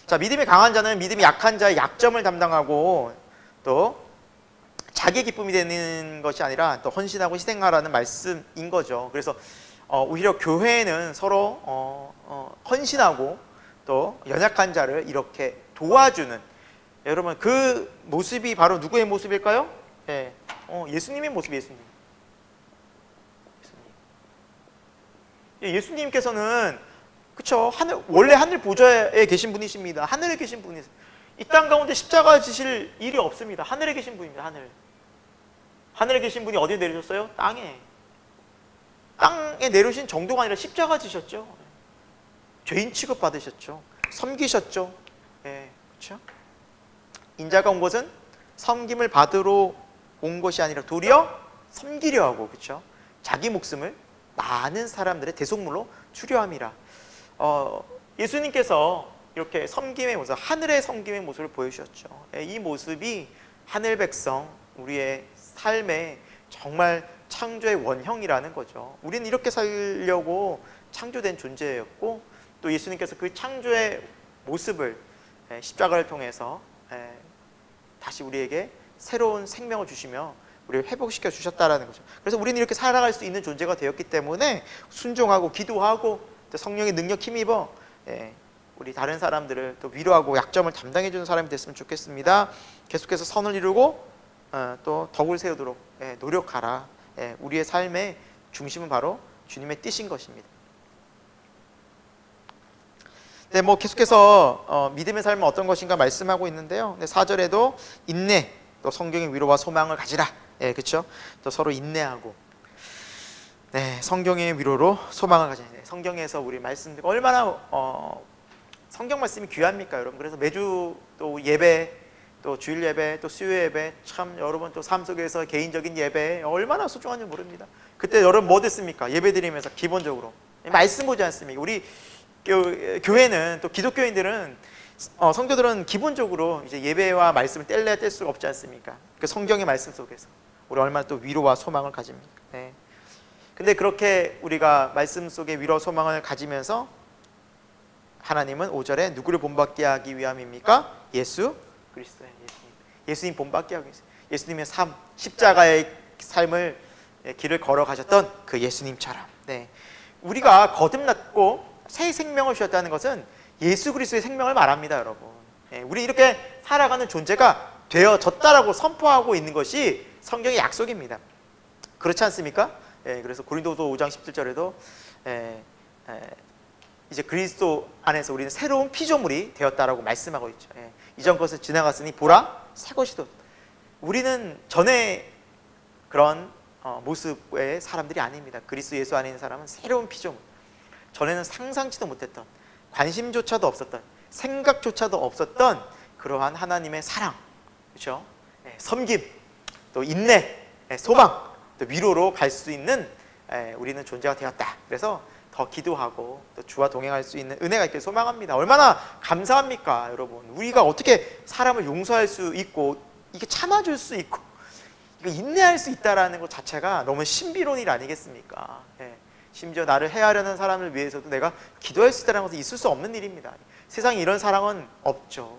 자, 믿음이 강한 자는 믿음이 약한 자의 약점을 담당하고 또 자기 기쁨이 되는 것이 아니라 또 헌신하고 희생하라는 말씀인 거죠. 그래서 오히려 교회에는 서로 헌신하고 또 연약한 자를 이렇게 도와주는, 여러분 그 모습이 바로 누구의 모습일까요? 예수님의 모습이 예수님께서는 그쵸, 원래 하늘 보좌에 계신 분이십니다. 하늘에 계신 분이세요. 이 땅 가운데 십자가 지실 일이 없습니다. 하늘에 계신 분입니다. 하늘에 계신 분이 어디에 내리셨어요? 땅에 내려오신 정도가 아니라 십자가 지셨죠. 죄인 취급 받으셨죠. 섬기셨죠. 그렇죠? 인자가 온 것은 섬김을 받으러 온 것이 아니라 도리어 섬기려 하고, 그렇죠? 자기 목숨을 많은 사람들의 대속물로 주려함이라. 예수님께서 이렇게 섬김의 모습, 하늘의 섬김의 모습을 보여주셨죠. 이 모습이 하늘 백성, 우리의 삶의 정말 창조의 원형이라는 거죠. 우리는 이렇게 살려고 창조된 존재였고, 또 예수님께서 그 창조의 모습을 십자가를 통해서 다시 우리에게 새로운 생명을 주시며 우리를 회복시켜 주셨다라는 거죠. 그래서 우리는 이렇게 살아갈 수 있는 존재가 되었기 때문에 순종하고 기도하고 또 성령의 능력 힘입어 우리 다른 사람들을 또 위로하고 약점을 담당해 주는 사람이 됐으면 좋겠습니다. 계속해서 선을 이루고 또 덕을 세우도록 노력하라. 우리의 삶의 중심은 바로 주님의 뜻인 것입니다. 네, 계속해서 믿음의 삶은 어떤 것인가 말씀하고 있는데요. 4절에도 인내, 또 성경의 위로와 소망을 가지라. 예, 그렇죠? 또 서로 인내하고, 네, 성경의 위로로 소망을 가지라. 네, 성경에서 우리 말씀 얼마나 성경 말씀이 귀합니까, 여러분? 그래서 매주 또 예배, 또 주일 예배, 또 수요 예배, 참 여러분 또 삶 속에서 개인적인 예배 얼마나 소중한지 모릅니다. 그때 여러분 뭐 됐습니까? 예배 드리면서 기본적으로 말씀 보지 않습니까? 우리 교회는, 또 기독교인들은, 성도들은 기본적으로 이제 예배와 말씀을 뗄래야 뗄 수가 없지 않습니까? 그 성경의 말씀 속에서 우리 얼마나 또 위로와 소망을 가집니까? 네. 근데 그렇게 우리가 말씀 속에 위로와 소망을 가지면서 하나님은 5절에 누구를 본받게 하기 위함입니까? 예수 그리스도의 예수님 본받게 하기 위해서, 예수님의 삶, 십자가의 삶을, 길을 걸어가셨던 그 예수님처럼, 네, 우리가 거듭났고 새 생명을 주셨다는 것은 예수 그리스도의 생명을 말합니다, 여러분. 우리 이렇게 살아가는 존재가 되어졌다라고 선포하고 있는 것이 성경의 약속입니다. 그렇지 않습니까? 그래서 고린도서 5장 17절에도 이제 그리스도 안에서 우리는 새로운 피조물이 되었다라고 말씀하고 있죠. 이전 것은 지나갔으니 보라 새 것이 되었다. 우리는 전에 그런 모습의 사람들이 아닙니다. 그리스도 예수 안에 있는 사람은 새로운 피조물, 전에는 상상치도 못했던, 관심조차도 없었던, 생각조차도 없었던 그러한 하나님의 사랑, 그렇죠? 섬김, 또 인내, 소망, 또 위로로 갈 수 있는 우리는 존재가 되었다. 그래서 더 기도하고 또 주와 동행할 수 있는 은혜가 있길 소망합니다. 얼마나 감사합니까, 여러분? 우리가 어떻게 사람을 용서할 수 있고, 이게 참아줄 수 있고, 이거 인내할 수 있다라는 것 자체가 너무 신비로운 일 아니겠습니까? 심지어 나를 해하려는 사람을 위해서도 내가 기도할 수 있다는 것은 있을 수 없는 일입니다. 세상에 이런 사랑은 없죠.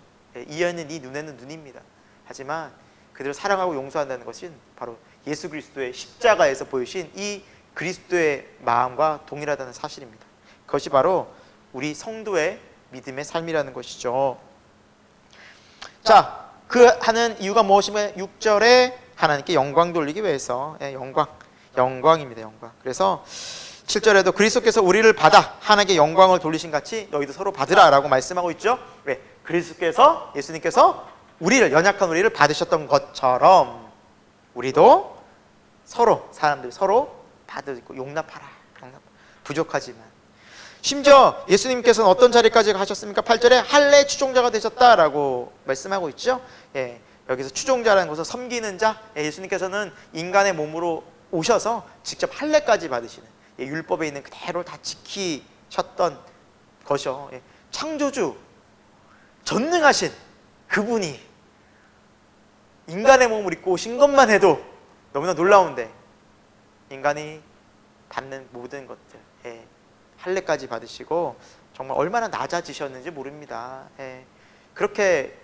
이에는 이, 눈에는 눈입니다. 하지만 그들을 사랑하고 용서한다는 것은 바로 예수 그리스도의 십자가에서 보이신 이 그리스도의 마음과 동일하다는 사실입니다. 그것이 바로 우리 성도의 믿음의 삶이라는 것이죠. 자, 그 하는 이유가 무엇이면 6절에 하나님께 영광 돌리기 위해서, 영광입니다. 영광. 그래서 7절에도 그리스도께서 우리를 받아 하나님께 영광을 돌리신 같이 너희도 서로 받으라 라고 말씀하고 있죠. 왜? 그리스도께서, 예수님께서 우리를, 연약한 우리를 받으셨던 것처럼 우리도 서로, 사람들 서로 받고 용납하라. 부족하지만, 심지어 예수님께서는 어떤 자리까지 가셨습니까? 8절에 할례 추종자가 되셨다라고 말씀하고 있죠. 여기서 추종자라는 것은 섬기는 자, 예수님께서는 인간의 몸으로 오셔서 직접 할례까지 받으시는, 율법에 있는 그대로 다 지키셨던 것이요. 창조주, 전능하신 그분이 인간의 몸을 입고 오신 것만 해도 너무나 놀라운데, 인간이 받는 모든 것들, 할례까지 받으시고 정말 얼마나 낮아지셨는지 모릅니다. 그렇게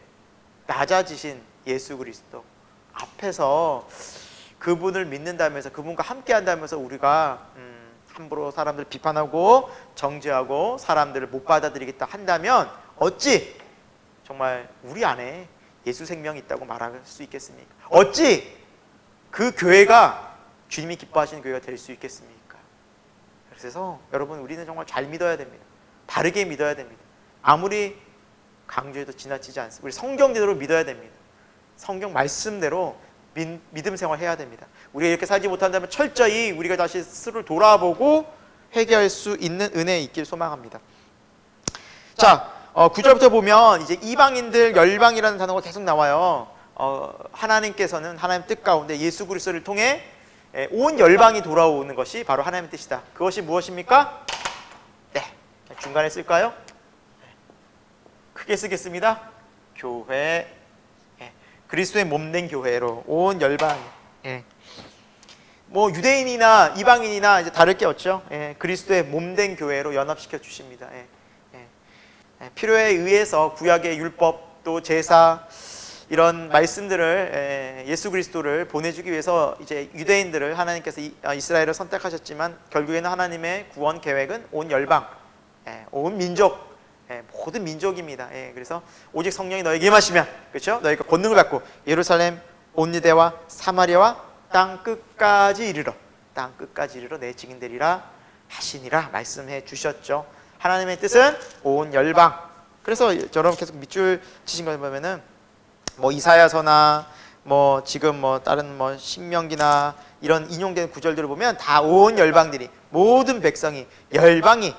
낮아지신 예수 그리스도 앞에서 그분을 믿는다면서, 그분과 함께 한다면서 우리가 함부로 사람들을 비판하고 정죄하고 사람들을 못 받아들이겠다 한다면 어찌 정말 우리 안에 예수 생명이 있다고 말할 수 있겠습니까? 어찌 그 교회가 주님이 기뻐하시는 교회가 될 수 있겠습니까? 그래서 여러분, 우리는 정말 잘 믿어야 됩니다. 바르게 믿어야 됩니다. 아무리 강조해도 지나치지 않습니다. 우리 성경대로 믿어야 됩니다. 성경 말씀대로 믿음 생활 해야 됩니다. 우리가 이렇게 살지 못한다면 철저히 우리가 다시 스스로를 돌아보고 회개할 수 있는 은혜 있길 소망합니다. 자, 9절부터 보면 이제 이방인들, 열방이라는 단어가 계속 나와요. 하나님께서는 하나님 뜻 가운데 예수 그리스도를 통해 온 열방이 돌아오는 것이 바로 하나님의 뜻이다. 그것이 무엇입니까? 네, 중간에 쓸까요? 크게 쓰겠습니다. 교회, 그리스도의 몸된 교회로 온 열방, 뭐 유대인이나 이방인이나 이제 다를 게 없죠. 그리스도의 몸된 교회로 연합시켜 주십니다. 필요에 의해서 구약의 율법, 또 제사, 이런 말씀들을, 예수 그리스도를 보내주기 위해서 이제 유대인들을 하나님께서 이스라엘을 선택하셨지만, 결국에는 하나님의 구원 계획은 온 열방, 온 민족, 모든 민족입니다. 그래서 오직 성령이 너에게 임하시면, 그렇죠? 너희가 권능을 받고 예루살렘, 온 유대와 사마리아와 땅 끝까지 이르러, 땅 끝까지 이르러 내 증인 되리라 하시니라 말씀해 주셨죠. 하나님의 뜻은 온 열방. 그래서 저런 계속 밑줄 치신 걸 보면은 뭐 이사야서나 뭐 지금 뭐 다른 뭐 신명기나 이런 인용된 구절들을 보면 다 온 열방들이, 모든 백성이, 열방이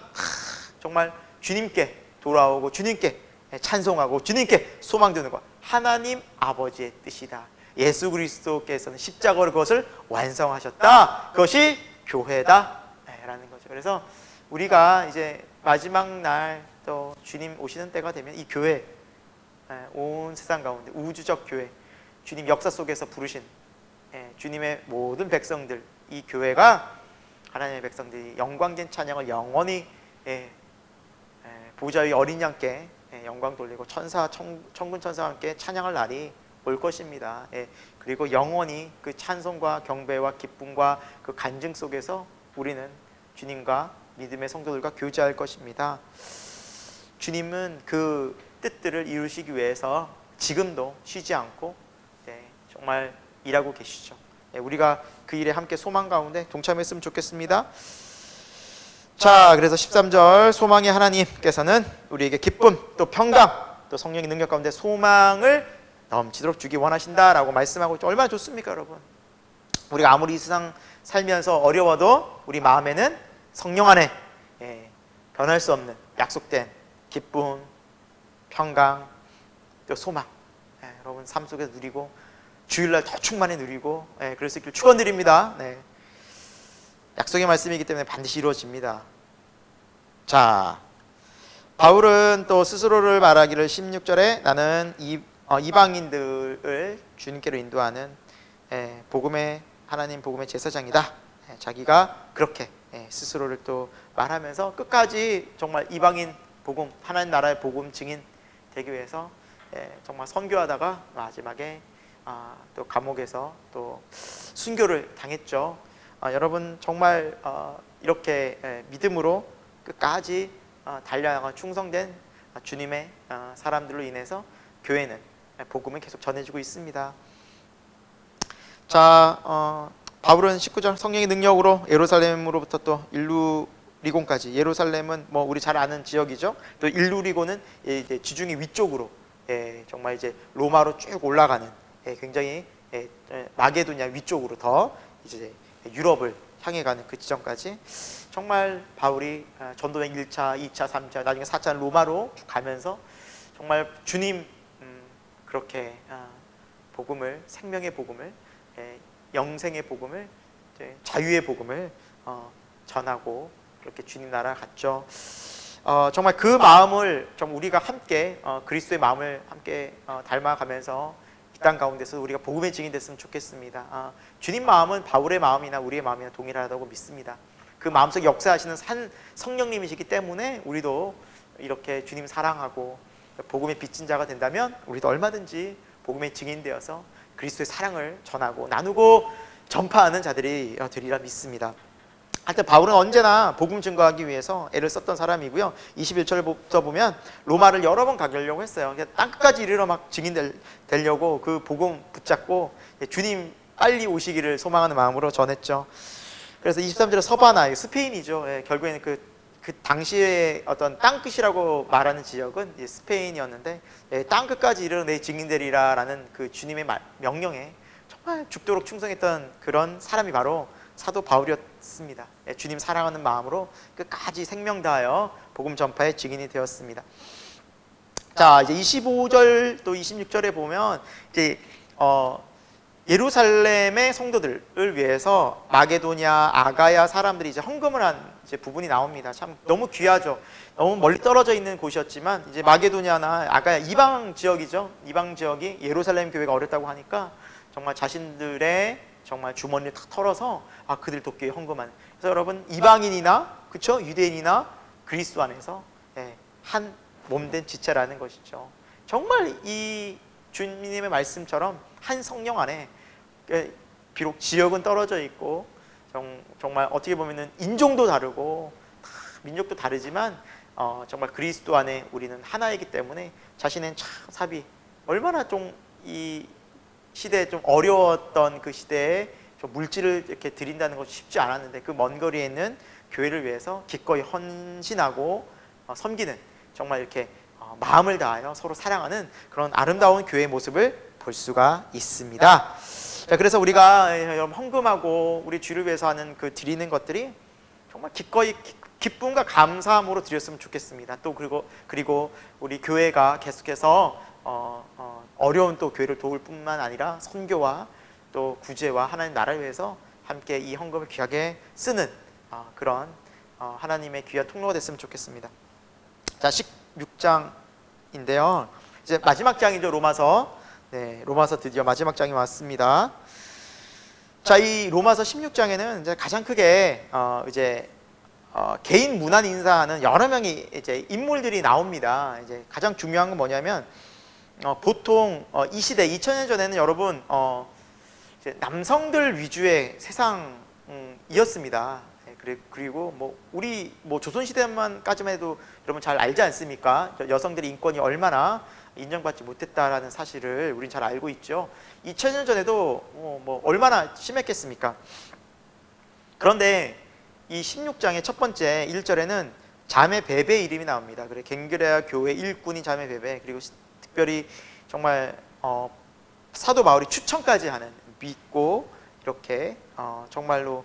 정말 주님께 돌아오고 주님께 찬송하고 주님께 소망 두는 것, 하나님 아버지의 뜻이다. 예수 그리스도께서는 십자가로 그것을 완성하셨다. 그것이 교회다 라는 거죠. 그래서 우리가 이제 마지막 날 또 주님 오시는 때가 되면 이 교회, 온 세상 가운데 우주적 교회, 주님 역사 속에서 부르신 주님의 모든 백성들, 이 교회가 하나님의 백성들이 영광된 찬양을 영원히 보좌 위 어린 양께 영광 돌리고 천군 천사와 함께 찬양할 날이 올 것입니다. 그리고 영원히 그 찬송과 경배와 기쁨과 그 간증 속에서 우리는 주님과 믿음의 성도들과 교제할 것입니다. 주님은 그 뜻들을 이루시기 위해서 지금도 쉬지 않고 정말 일하고 계시죠. 우리가 그 일에 함께 소망 가운데 동참했으면 좋겠습니다. 자, 그래서 13절, 소망의 하나님께서는 우리에게 기쁨, 또 평강, 또 성령의 능력 가운데 소망을 넘치도록 주기 원하신다라고 말씀하고 있죠. 얼마나 좋습니까, 여러분? 우리가 아무리 이 세상 살면서 어려워도 우리 마음에는 성령 안에 변할 수 없는 약속된 기쁨, 평강, 또 소망, 여러분 삶 속에서 누리고 주일날 더 충만히 누리고 그럴 수 있기를 축원드립니다. 약속의 말씀이기 때문에 반드시 이루어집니다. 자, 바울은 또 스스로를 말하기를 16절에 나는 이방인들을 주님께로 인도하는 복음의 하나님 복음의 제사장이다. 자기가 그렇게 스스로를 또 말하면서 끝까지 정말 이방인 복음, 하나님 나라의 복음 증인 되기 위해서 정말 선교하다가 마지막에 또 감옥에서 또 순교를 당했죠. 여러분 정말 이렇게 믿음으로 끝까지 달려나가 충성된 주님의 사람들로 인해서 교회는 복음은 계속 전해지고 있습니다. 자, 바울은 19절 성령의 능력으로 예루살렘으로부터 또 일루리곤까지, 예루살렘은 뭐 우리 잘 아는 지역이죠. 또 일루리곤은 이제 지중해 위쪽으로 정말 이제 로마로 쭉 올라가는 굉장히 마게도냐 위쪽으로 더 이제 유럽을 향해 가는 그 지점까지 정말 바울이 전도행 1차, 2차, 3차, 나중에 4차는 로마로 가면서 정말 주님 그렇게 복음을, 생명의 복음을, 영생의 복음을, 자유의 복음을 전하고 그렇게 주님 나라 갔죠. 정말 그 마음을 좀 우리가 함께 그리스도의 마음을 함께 닮아가면서 이 땅 가운데서 우리가 복음의 증인 됐으면 좋겠습니다. 주님 마음은 바울의 마음이나 우리의 마음이나 동일하다고 믿습니다. 그 마음속 역사하시는 성령님이시기 때문에 우리도 이렇게 주님 사랑하고 복음의 빚진 자가 된다면 우리도 얼마든지 복음의 증인되어서 그리스도의 사랑을 전하고 나누고 전파하는 자들이 되리라 믿습니다. 하여튼 바울은 언제나 복음 증거하기 위해서 애를 썼던 사람이고요. 21절부터 보면 로마를 여러 번 가려고 했어요. 땅끝까지 이르러 막 증인되려고 그 복음 붙잡고 주님 빨리 오시기를 소망하는 마음으로 전했죠. 그래서 23절에 서바나, 스페인이죠. 결국에는 그 당시에 어떤 땅끝이라고 말하는 지역은 스페인이었는데 땅끝까지 이르러 내 증인되리라라는 그 주님의 명령에 정말 죽도록 충성했던 그런 사람이 바로 사도 바울이었습니다. 주님 사랑하는 마음으로 끝까지 생명 다하여 복음 전파의 증인이 되었습니다. 자, 이제 25절 또 26절에 보면 이제 예루살렘의 성도들을 위해서 마게도냐, 아가야 사람들이 이제 헌금을 한 이제 부분이 나옵니다. 참 너무 귀하죠. 너무 멀리 떨어져 있는 곳이었지만 이제 마게도냐나 아가야 이방 지역이죠. 이방 지역이 예루살렘 교회가 어렵다고 하니까 정말 자신들의 정말 주머니를 탁 털어서 그들 돕기에 헌금하는. 그래서 여러분 이방인이나 그렇죠? 유대인이나 그리스도 안에서 한 몸된 지체라는 것이죠. 정말 이 주님의 말씀처럼 한 성령 안에 비록 지역은 떨어져 있고 정말 어떻게 보면은 인종도 다르고 민족도 다르지만 정말 그리스도 안에 우리는 하나이기 때문에 자신의 삽이 얼마나 좀 이 시대에 좀 어려웠던 그 시대에 좀 물질을 이렇게 드린다는 것이 쉽지 않았는데 그 먼 거리에 있는 교회를 위해서 기꺼이 헌신하고 섬기는 정말 이렇게 마음을 다하여 서로 사랑하는 그런 아름다운 교회의 모습을 볼 수가 있습니다. 자, 그래서 우리가 여러분 헌금하고 우리 주를 위해서 하는 그 드리는 것들이 정말 기꺼이 기쁨과 감사함으로 드렸으면 좋겠습니다. 또 그리고 우리 교회가 계속해서 어려운 또 교회를 도울 뿐만 아니라 선교와 또 구제와 하나님 나라를 위해서 함께 이 헌금을 귀하게 쓰는 그런 하나님의 귀한 통로가 됐으면 좋겠습니다. 자, 16장인데요. 이제 마지막 장이죠. 로마서. 네, 로마서 드디어 마지막 장이 왔습니다. 자, 이 로마서 16장에는 이제 가장 크게 개인 문안 인사하는 여러 명의 이제 인물들이 나옵니다. 이제 가장 중요한 건 뭐냐면 보통 이 시대 2000년 전에는 여러분 이제 남성들 위주의 세상이었습니다. 그리고 우리 조선 시대만까지만 해도 여러분 잘 알지 않습니까? 여성들의 인권이 얼마나 인정받지 못했다라는 사실을 우린 잘 알고 있죠. 2000년 전에도 얼마나 심했겠습니까? 그런데 이 16장의 첫 번째 1절에는 자매 베베의 이름이 나옵니다. 그래, 갱그레아 교회 일꾼이 자매 베베, 그리고 특별히 정말 사도 바울이 추천까지 하는 믿고 이렇게 정말로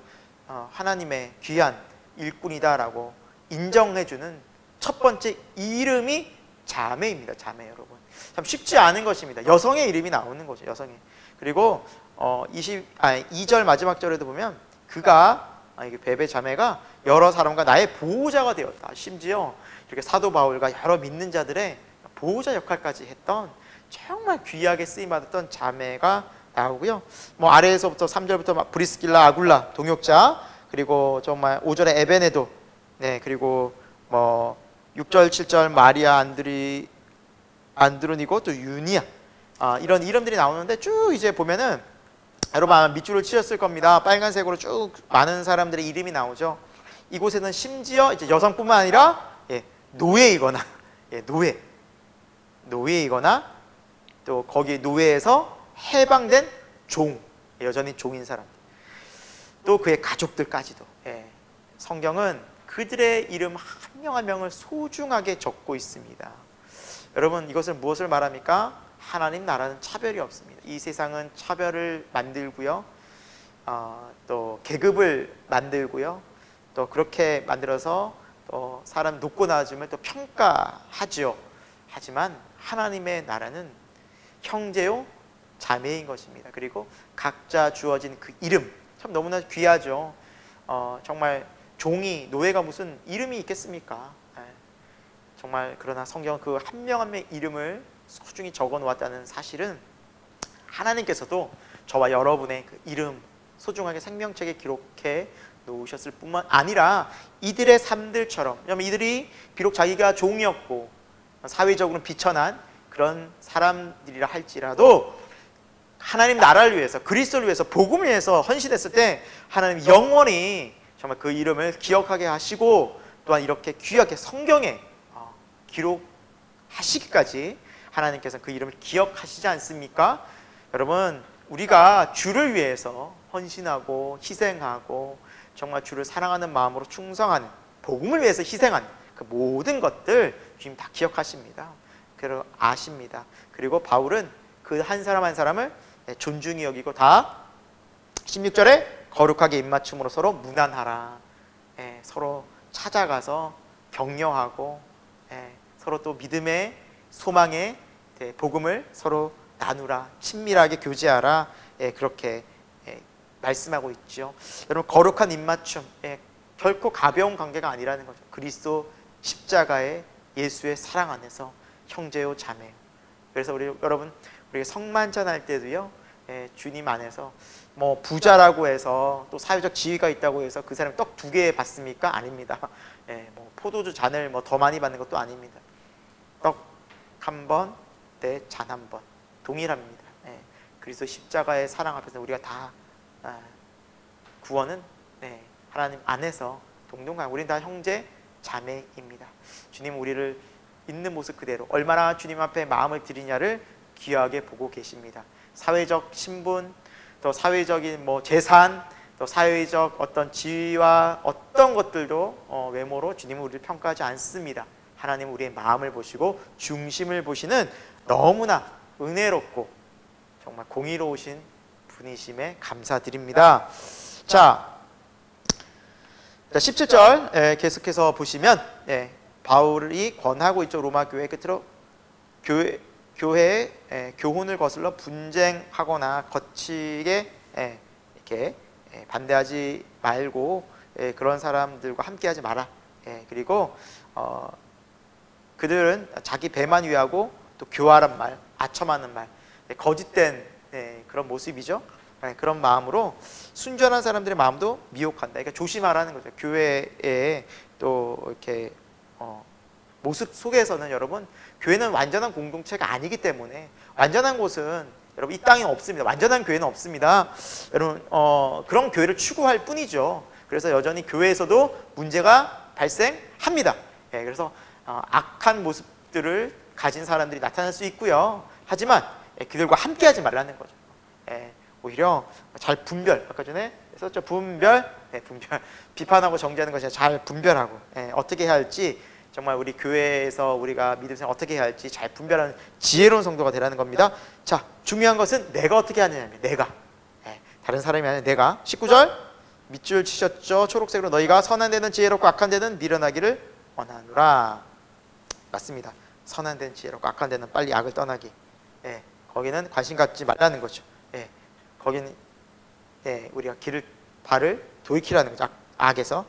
하나님의 귀한 일꾼이다라고 인정해주는 첫 번째 이름이 자매입니다. 자매. 여러분 참 쉽지 않은 것입니다. 여성의 이름이 나오는 거죠. 여성의. 그리고 2절 마지막 절에도 보면 그가 이게 베베 자매가 여러 사람과 나의 보호자가 되었다. 심지어 이렇게 사도 바울과 여러 믿는 자들의 보호자 역할까지 했던 정말 귀하게 쓰임받았던 자매가 나오고요. 아래에서부터 3절부터 브리스길라, 아굴라 동역자, 그리고 정말 5절에 에베네도, 네, 그리고 6절, 7절 마리아, 안드로니고 또 유니아, 이런 이름들이 나오는데 쭉 이제 보면은 여러분 아마 밑줄을 치셨을 겁니다. 빨간색으로 쭉 많은 사람들의 이름이 나오죠. 이곳에는 심지어 이제 여성뿐만 아니라 노예이거나 노예이거나 또 거기 노예에서 해방된 종, 여전히 종인 사람, 또 그의 가족들까지도. 성경은 그들의 이름 한 명 한 명을 소중하게 적고 있습니다. 여러분 이것은 무엇을 말합니까? 하나님 나라는 차별이 없습니다. 이 세상은 차별을 만들고요, 또 계급을 만들고요, 또 그렇게 만들어서 또 사람 높고 낮음을 또 평가하죠. 하지만 하나님의 나라는 형제요 자매인 것입니다. 그리고 각자 주어진 그 이름 참 너무나 귀하죠. 정말 종이, 노예가 무슨 이름이 있겠습니까? 정말 그러나 성경은 그 한 명 한 명의 이름을 소중히 적어 놓았다는 사실은 하나님께서도 저와 여러분의 그 이름 소중하게 생명책에 기록해 놓으셨을 뿐만 아니라 이들의 삶들처럼, 왜냐하면 이들이 비록 자기가 종이었고 사회적으로 비천한 그런 사람들이라 할지라도 하나님 나라를 위해서, 그리스도를 위해서, 복음을 위해서 헌신했을 때 하나님 영원히 정말 그 이름을 기억하게 하시고 또한 이렇게 귀하게 성경에 기록하시기까지 하나님께서 그 이름을 기억하시지 않습니까? 여러분 우리가 주를 위해서 헌신하고 희생하고 정말 주를 사랑하는 마음으로 충성하는, 복음을 위해서 희생하는 그 모든 것들 주님 다 기억하십니다. 그리고 아십니다. 그리고 바울은 그 한 사람 한 사람을 존중히 여기고 다 16절에 거룩하게 입맞춤으로 서로 문안하라. 서로 찾아가서 격려하고 서로 또 믿음의 소망의 복음을 서로 나누라, 친밀하게 교제하라, 그렇게 말씀하고 있죠. 여러분 거룩한 입맞춤, 결코 가벼운 관계가 아니라는 거죠. 그리스도 십자가의 예수의 사랑 안에서 형제요 자매요. 그래서 여러분 우리 성만찬 할 때도요, 주님 안에서 부자라고 해서 또 사회적 지위가 있다고 해서 그 사람이 떡 2개 받습니까? 아닙니다. 포도주 잔을 더 많이 받는 것도 아닙니다. 떡 한 번 대 잔 한 번 동일합니다. 그리스도 십자가의 사랑 앞에서 우리가 다 구원은 하나님 안에서 동등한, 우린 다 형제 자매입니다. 주님 우리를 있는 모습 그대로 얼마나 주님 앞에 마음을 드리냐를 귀하게 보고 계십니다. 사회적 신분, 또 사회적인 재산, 또 사회적 어떤 지위와 어떤 것들도 외모로 주님은 우리를 평가하지 않습니다. 하나님은 우리의 마음을 보시고 중심을 보시는 너무나 은혜롭고 정말 공의로우신 분이심에 감사드립니다. 자, 17절 계속해서 보시면 바울이 권하고 있죠. 로마 교회 끝으로 교회의 교훈을 거슬러 분쟁하거나 거치게 이렇게 반대하지 말고 그런 사람들과 함께하지 마라. 그리고 그들은 자기 배만 위하고 또 교활한 말, 아첨하는 말, 거짓된 그런 모습이죠. 그런 마음으로 순전한 사람들의 마음도 미혹한다. 그러니까 조심하라는 거죠. 교회에 또 이렇게 모습 속에서는 여러분, 교회는 완전한 공동체가 아니기 때문에 완전한 곳은 여러분 이 땅에 없습니다. 완전한 교회는 없습니다. 여러분 그런 교회를 추구할 뿐이죠. 그래서 여전히 교회에서도 문제가 발생합니다. 그래서 악한 모습들을 가진 사람들이 나타날 수 있고요. 하지만 그들과 함께하지 말라는 거죠. 오히려 잘 분별, 아까 전에 썼죠. 분별, 비판하고 정죄하는 것이 잘 분별하고 어떻게 해야 할지, 정말 우리 교회에서 우리가 믿음 생활 어떻게 해야 할지 잘 분별하는 지혜로운 성도가 되라는 겁니다. 자, 중요한 것은 내가 어떻게 하느냐면 내가, 다른 사람이 아니라 내가. 19절 밑줄 치셨죠. 초록색으로 너희가 선한 데는 지혜롭고 악한 데는 미련하기를 원하노라. 맞습니다. 선한 데는 지혜롭고 악한 데는 빨리 악을 떠나기. 거기는 관심 갖지 말라는 거죠. 거기는 우리가 발을 돌이키라는 거죠. 악에서.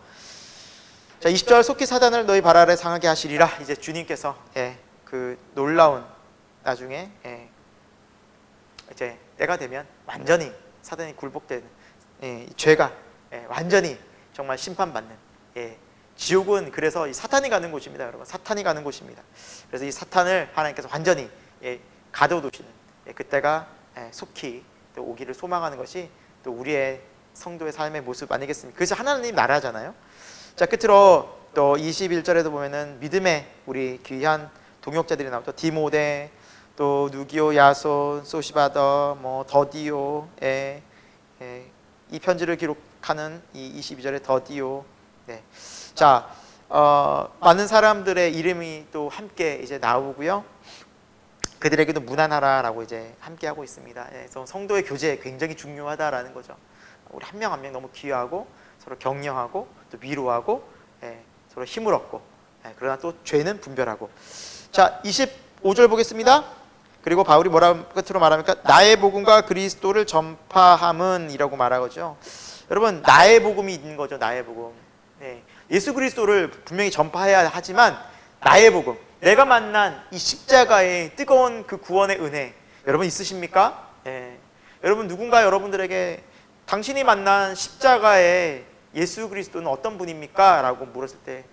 자, 20절 속히 사단을 너희 발 아래 상하게 하시리라. 이제 주님께서 그 놀라운 나중에 이제 때가 되면 완전히 사단이 굴복되는 죄가 완전히 정말 심판받는 지옥은 그래서 이 사탄이 가는 곳입니다. 여러분, 사탄이 가는 곳입니다. 그래서 이 사탄을 하나님께서 완전히 가둬두시는 그때가 속히 또 오기를 소망하는 것이 또 우리의 성도의 삶의 모습 아니겠습니까? 그것이 하나님 나라잖아요. 자, 끝으로 또 21절에도 보면은 믿음의 우리 귀한 동역자들이 나오죠. 디모데, 또 누기오, 야손, 소시바더, 더디오, 이 편지를 기록하는 이 22절의 더디오. 자, 많은 사람들의 이름이 또 함께 이제 나오고요. 그들에게도 무난하라라고 이제 함께 하고 있습니다. 그래서 성도의 교제 굉장히 중요하다라는 거죠. 우리 한 명 한 명 너무 귀하고 서로 격려하고 또 위로하고 서로 힘을 얻고 그러나 또 죄는 분별하고. 자, 25절 보겠습니다. 그리고 바울이 뭐라고 끝으로 말합니까? 나의 복음과 그리스도를 전파함은 이라고 말하죠. 여러분, 나의 복음이 있는 거죠. 나의 복음. 예수 그리스도를 분명히 전파해야 하지만 나의 복음, 내가 만난 이 십자가의 뜨거운 그 구원의 은혜 여러분 있으십니까? 여러분, 누군가 여러분들에게 당신이 만난 십자가의 예수 그리스도는 어떤 분입니까? 라고 물었을 때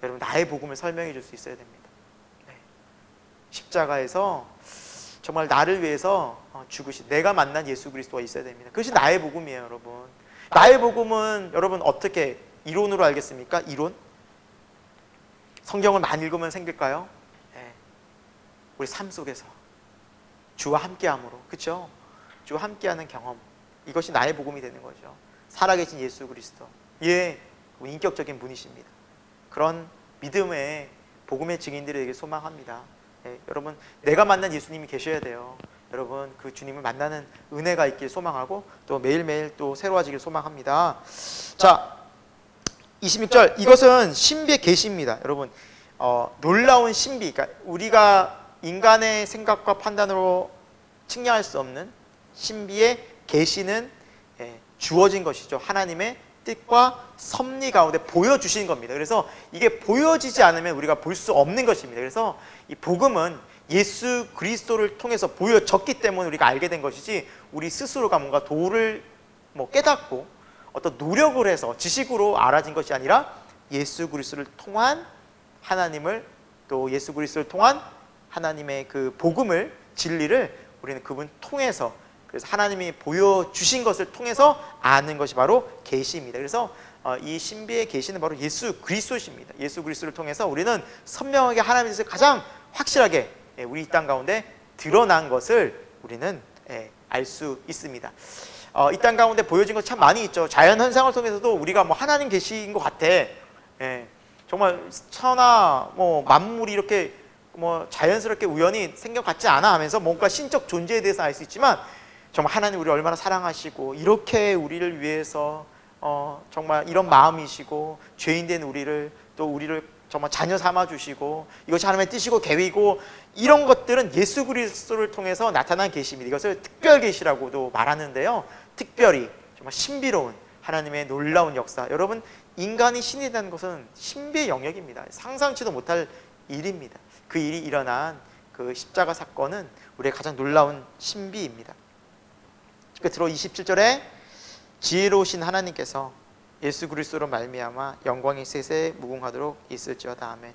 여러분, 나의 복음을 설명해 줄 수 있어야 됩니다. 십자가에서 정말 나를 위해서 죽으신 내가 만난 예수 그리스도가 있어야 됩니다. 그것이 나의 복음이에요. 여러분, 나의 복음은 여러분 어떻게 이론으로 알겠습니까? 이론? 성경을 많이 읽으면 생길까요? 우리 삶 속에서 주와 함께함으로, 그렇죠? 주와 함께하는 경험, 이것이 나의 복음이 되는 거죠. 살아계신 예수 그리스도, 인격적인 분이십니다. 그런 믿음의 복음의 증인들에게 소망합니다. 여러분, 내가 만난 예수님이 계셔야 돼요. 여러분, 그 주님을 만나는 은혜가 있길 소망하고 또 매일매일 또 새로워지길 소망합니다. 자, 26절, 이것은 신비의 계시입니다. 여러분, 놀라운 신비, 그러니까 우리가 인간의 생각과 판단으로 측량할 수 없는 신비의 계시는 주어진 것이죠. 하나님의 뜻과 섭리 가운데 보여주신 겁니다. 그래서 이게 보여지지 않으면 우리가 볼 수 없는 것입니다. 그래서 이 복음은 예수 그리스도를 통해서 보여졌기 때문에 우리가 알게 된 것이지, 우리 스스로가 뭔가 도를 깨닫고 어떤 노력을 해서 지식으로 알아진 것이 아니라 예수 그리스도를 통한 하나님을, 또 예수 그리스도를 통한 하나님의 그 복음을, 진리를 우리는 그분 통해서, 그래서 하나님이 보여주신 것을 통해서 아는 것이 바로 계시입니다. 그래서 이 신비의 계시는 바로 예수 그리스도십니다. 예수 그리스도를 통해서 우리는 선명하게 하나님의 뜻을 가장 확실하게 우리 이 땅 가운데 드러난 것을 우리는 알 수 있습니다. 이 땅 가운데 보여진 것 참 많이 있죠. 자연 현상을 통해서도 우리가 하나님 계시인 것 같아. 정말 천하 만물이 이렇게 뭐 자연스럽게 우연히 생겨 같지 않아 하면서 뭔가 신적 존재에 대해서 알 수 있지만 정말 하나님 우리를 얼마나 사랑하시고 이렇게 우리를 위해서 정말 이런 마음이시고 죄인 된 우리를 또 우리를 정말 자녀 삼아 주시고 이것이 하나님의 뜻이고 계획이고 이런 것들은 예수 그리스도를 통해서 나타난 계시입니다. 이것을 특별 계시라고도 말하는데요. 특별히 정말 신비로운 하나님의 놀라운 역사. 여러분, 인간이 신이 된다는 것은 신비의 영역입니다. 상상치도 못할 일입니다. 그 일이 일어난 그 십자가 사건은 우리의 가장 놀라운 신비입니다. 끝으로 27절에 지혜로우신 하나님께서 예수 그리스도로 말미암아 영광이 세세 무궁하도록 있을지어다. 아멘.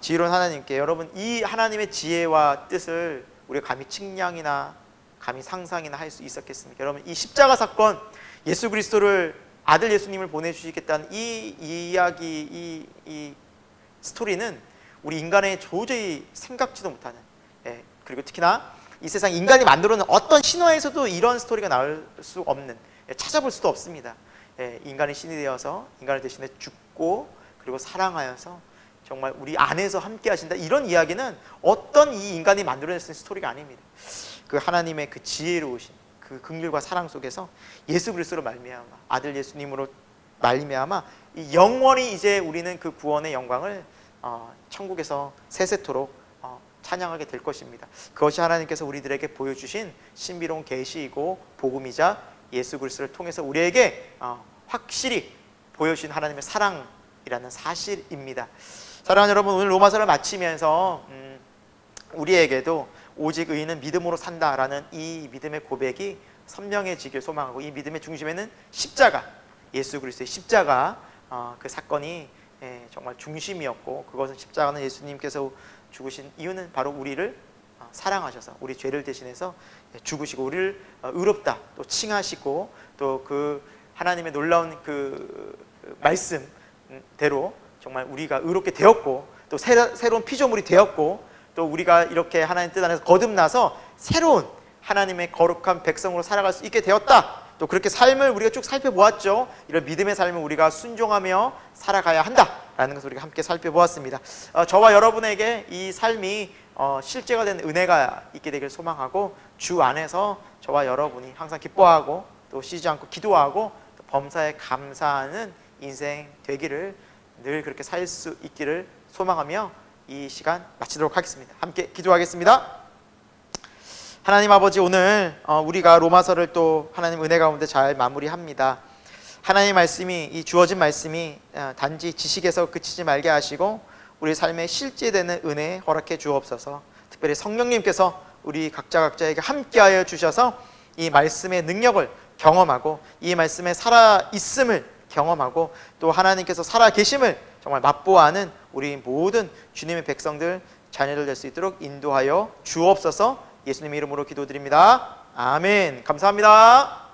지혜로운 하나님께, 여러분 이 하나님의 지혜와 뜻을 우리가 감히 측량이나 감히 상상이나 할 수 있었겠습니까? 여러분, 이 십자가 사건, 예수 그리스도를 아들 예수님을 보내주시겠다는 이 이야기, 이 스토리는 우리 인간의 도저히 생각지도 못하는, 그리고 특히나 이 세상 인간이 만들어낸 어떤 신화에서도 이런 스토리가 나올 수 없는, 찾아볼 수도 없습니다. 인간이 신이 되어서 인간을 대신해 죽고 그리고 사랑하여서 정말 우리 안에서 함께 하신다, 이런 이야기는 어떤 이 인간이 만들어낸 스토리가 아닙니다. 그 하나님의 그 지혜로우신 그 긍휼과 사랑 속에서 예수 그리스도로 말미암아, 아들 예수님으로 말미암아 이 영원히 이제 우리는 그 구원의 영광을 천국에서 세세토록 찬양하게 될 것입니다. 그것이 하나님께서 우리들에게 보여주신 신비로운 계시이고 복음이자 예수 그리스도를 통해서 우리에게 확실히 보여주신 하나님의 사랑이라는 사실입니다. 사랑하는 여러분, 오늘 로마서를 마치면서 우리에게도 오직 의인은 믿음으로 산다라는 이 믿음의 고백이 선명해지길 소망하고, 이 믿음의 중심에는 십자가, 예수 그리스도의 십자가, 그 사건이 정말 중심이었고, 그것은 십자가는 예수님께서 죽으신 이유는 바로 우리를 사랑하셔서 우리 죄를 대신해서 죽으시고 우리를 의롭다 또 칭하시고, 또 그 하나님의 놀라운 그 말씀대로 정말 우리가 의롭게 되었고, 또 새로운 피조물이 되었고, 또 우리가 이렇게 하나님 뜻 안에서 거듭나서 새로운 하나님의 거룩한 백성으로 살아갈 수 있게 되었다. 또 그렇게 삶을 우리가 쭉 살펴보았죠. 이런 믿음의 삶을 우리가 순종하며 살아가야 한다라는 것을 우리가 함께 살펴보았습니다. 저와 여러분에게 이 삶이 실제가 된 은혜가 있게 되길 소망하고, 주 안에서 저와 여러분이 항상 기뻐하고 또 쉬지 않고 기도하고 또 범사에 감사하는 인생 되기를, 늘 그렇게 살 수 있기를 소망하며 이 시간 마치도록 하겠습니다. 함께 기도하겠습니다. 하나님 아버지, 오늘 우리가 로마서를 또 하나님 은혜 가운데 잘 마무리합니다. 하나님의 말씀이, 이 주어진 말씀이 단지 지식에서 그치지 말게 하시고 우리 삶에 실제되는 은혜 허락해 주옵소서. 특별히 성령님께서 우리 각자에게 함께하여 주셔서 이 말씀의 능력을 경험하고, 이 말씀에 살아있음을 경험하고, 또 하나님께서 살아계심을 정말 맛보아하는 우리 모든 주님의 백성들, 자녀들 될 수 있도록 인도하여 주옵소서. 예수님의 이름으로 기도드립니다. 아멘. 감사합니다.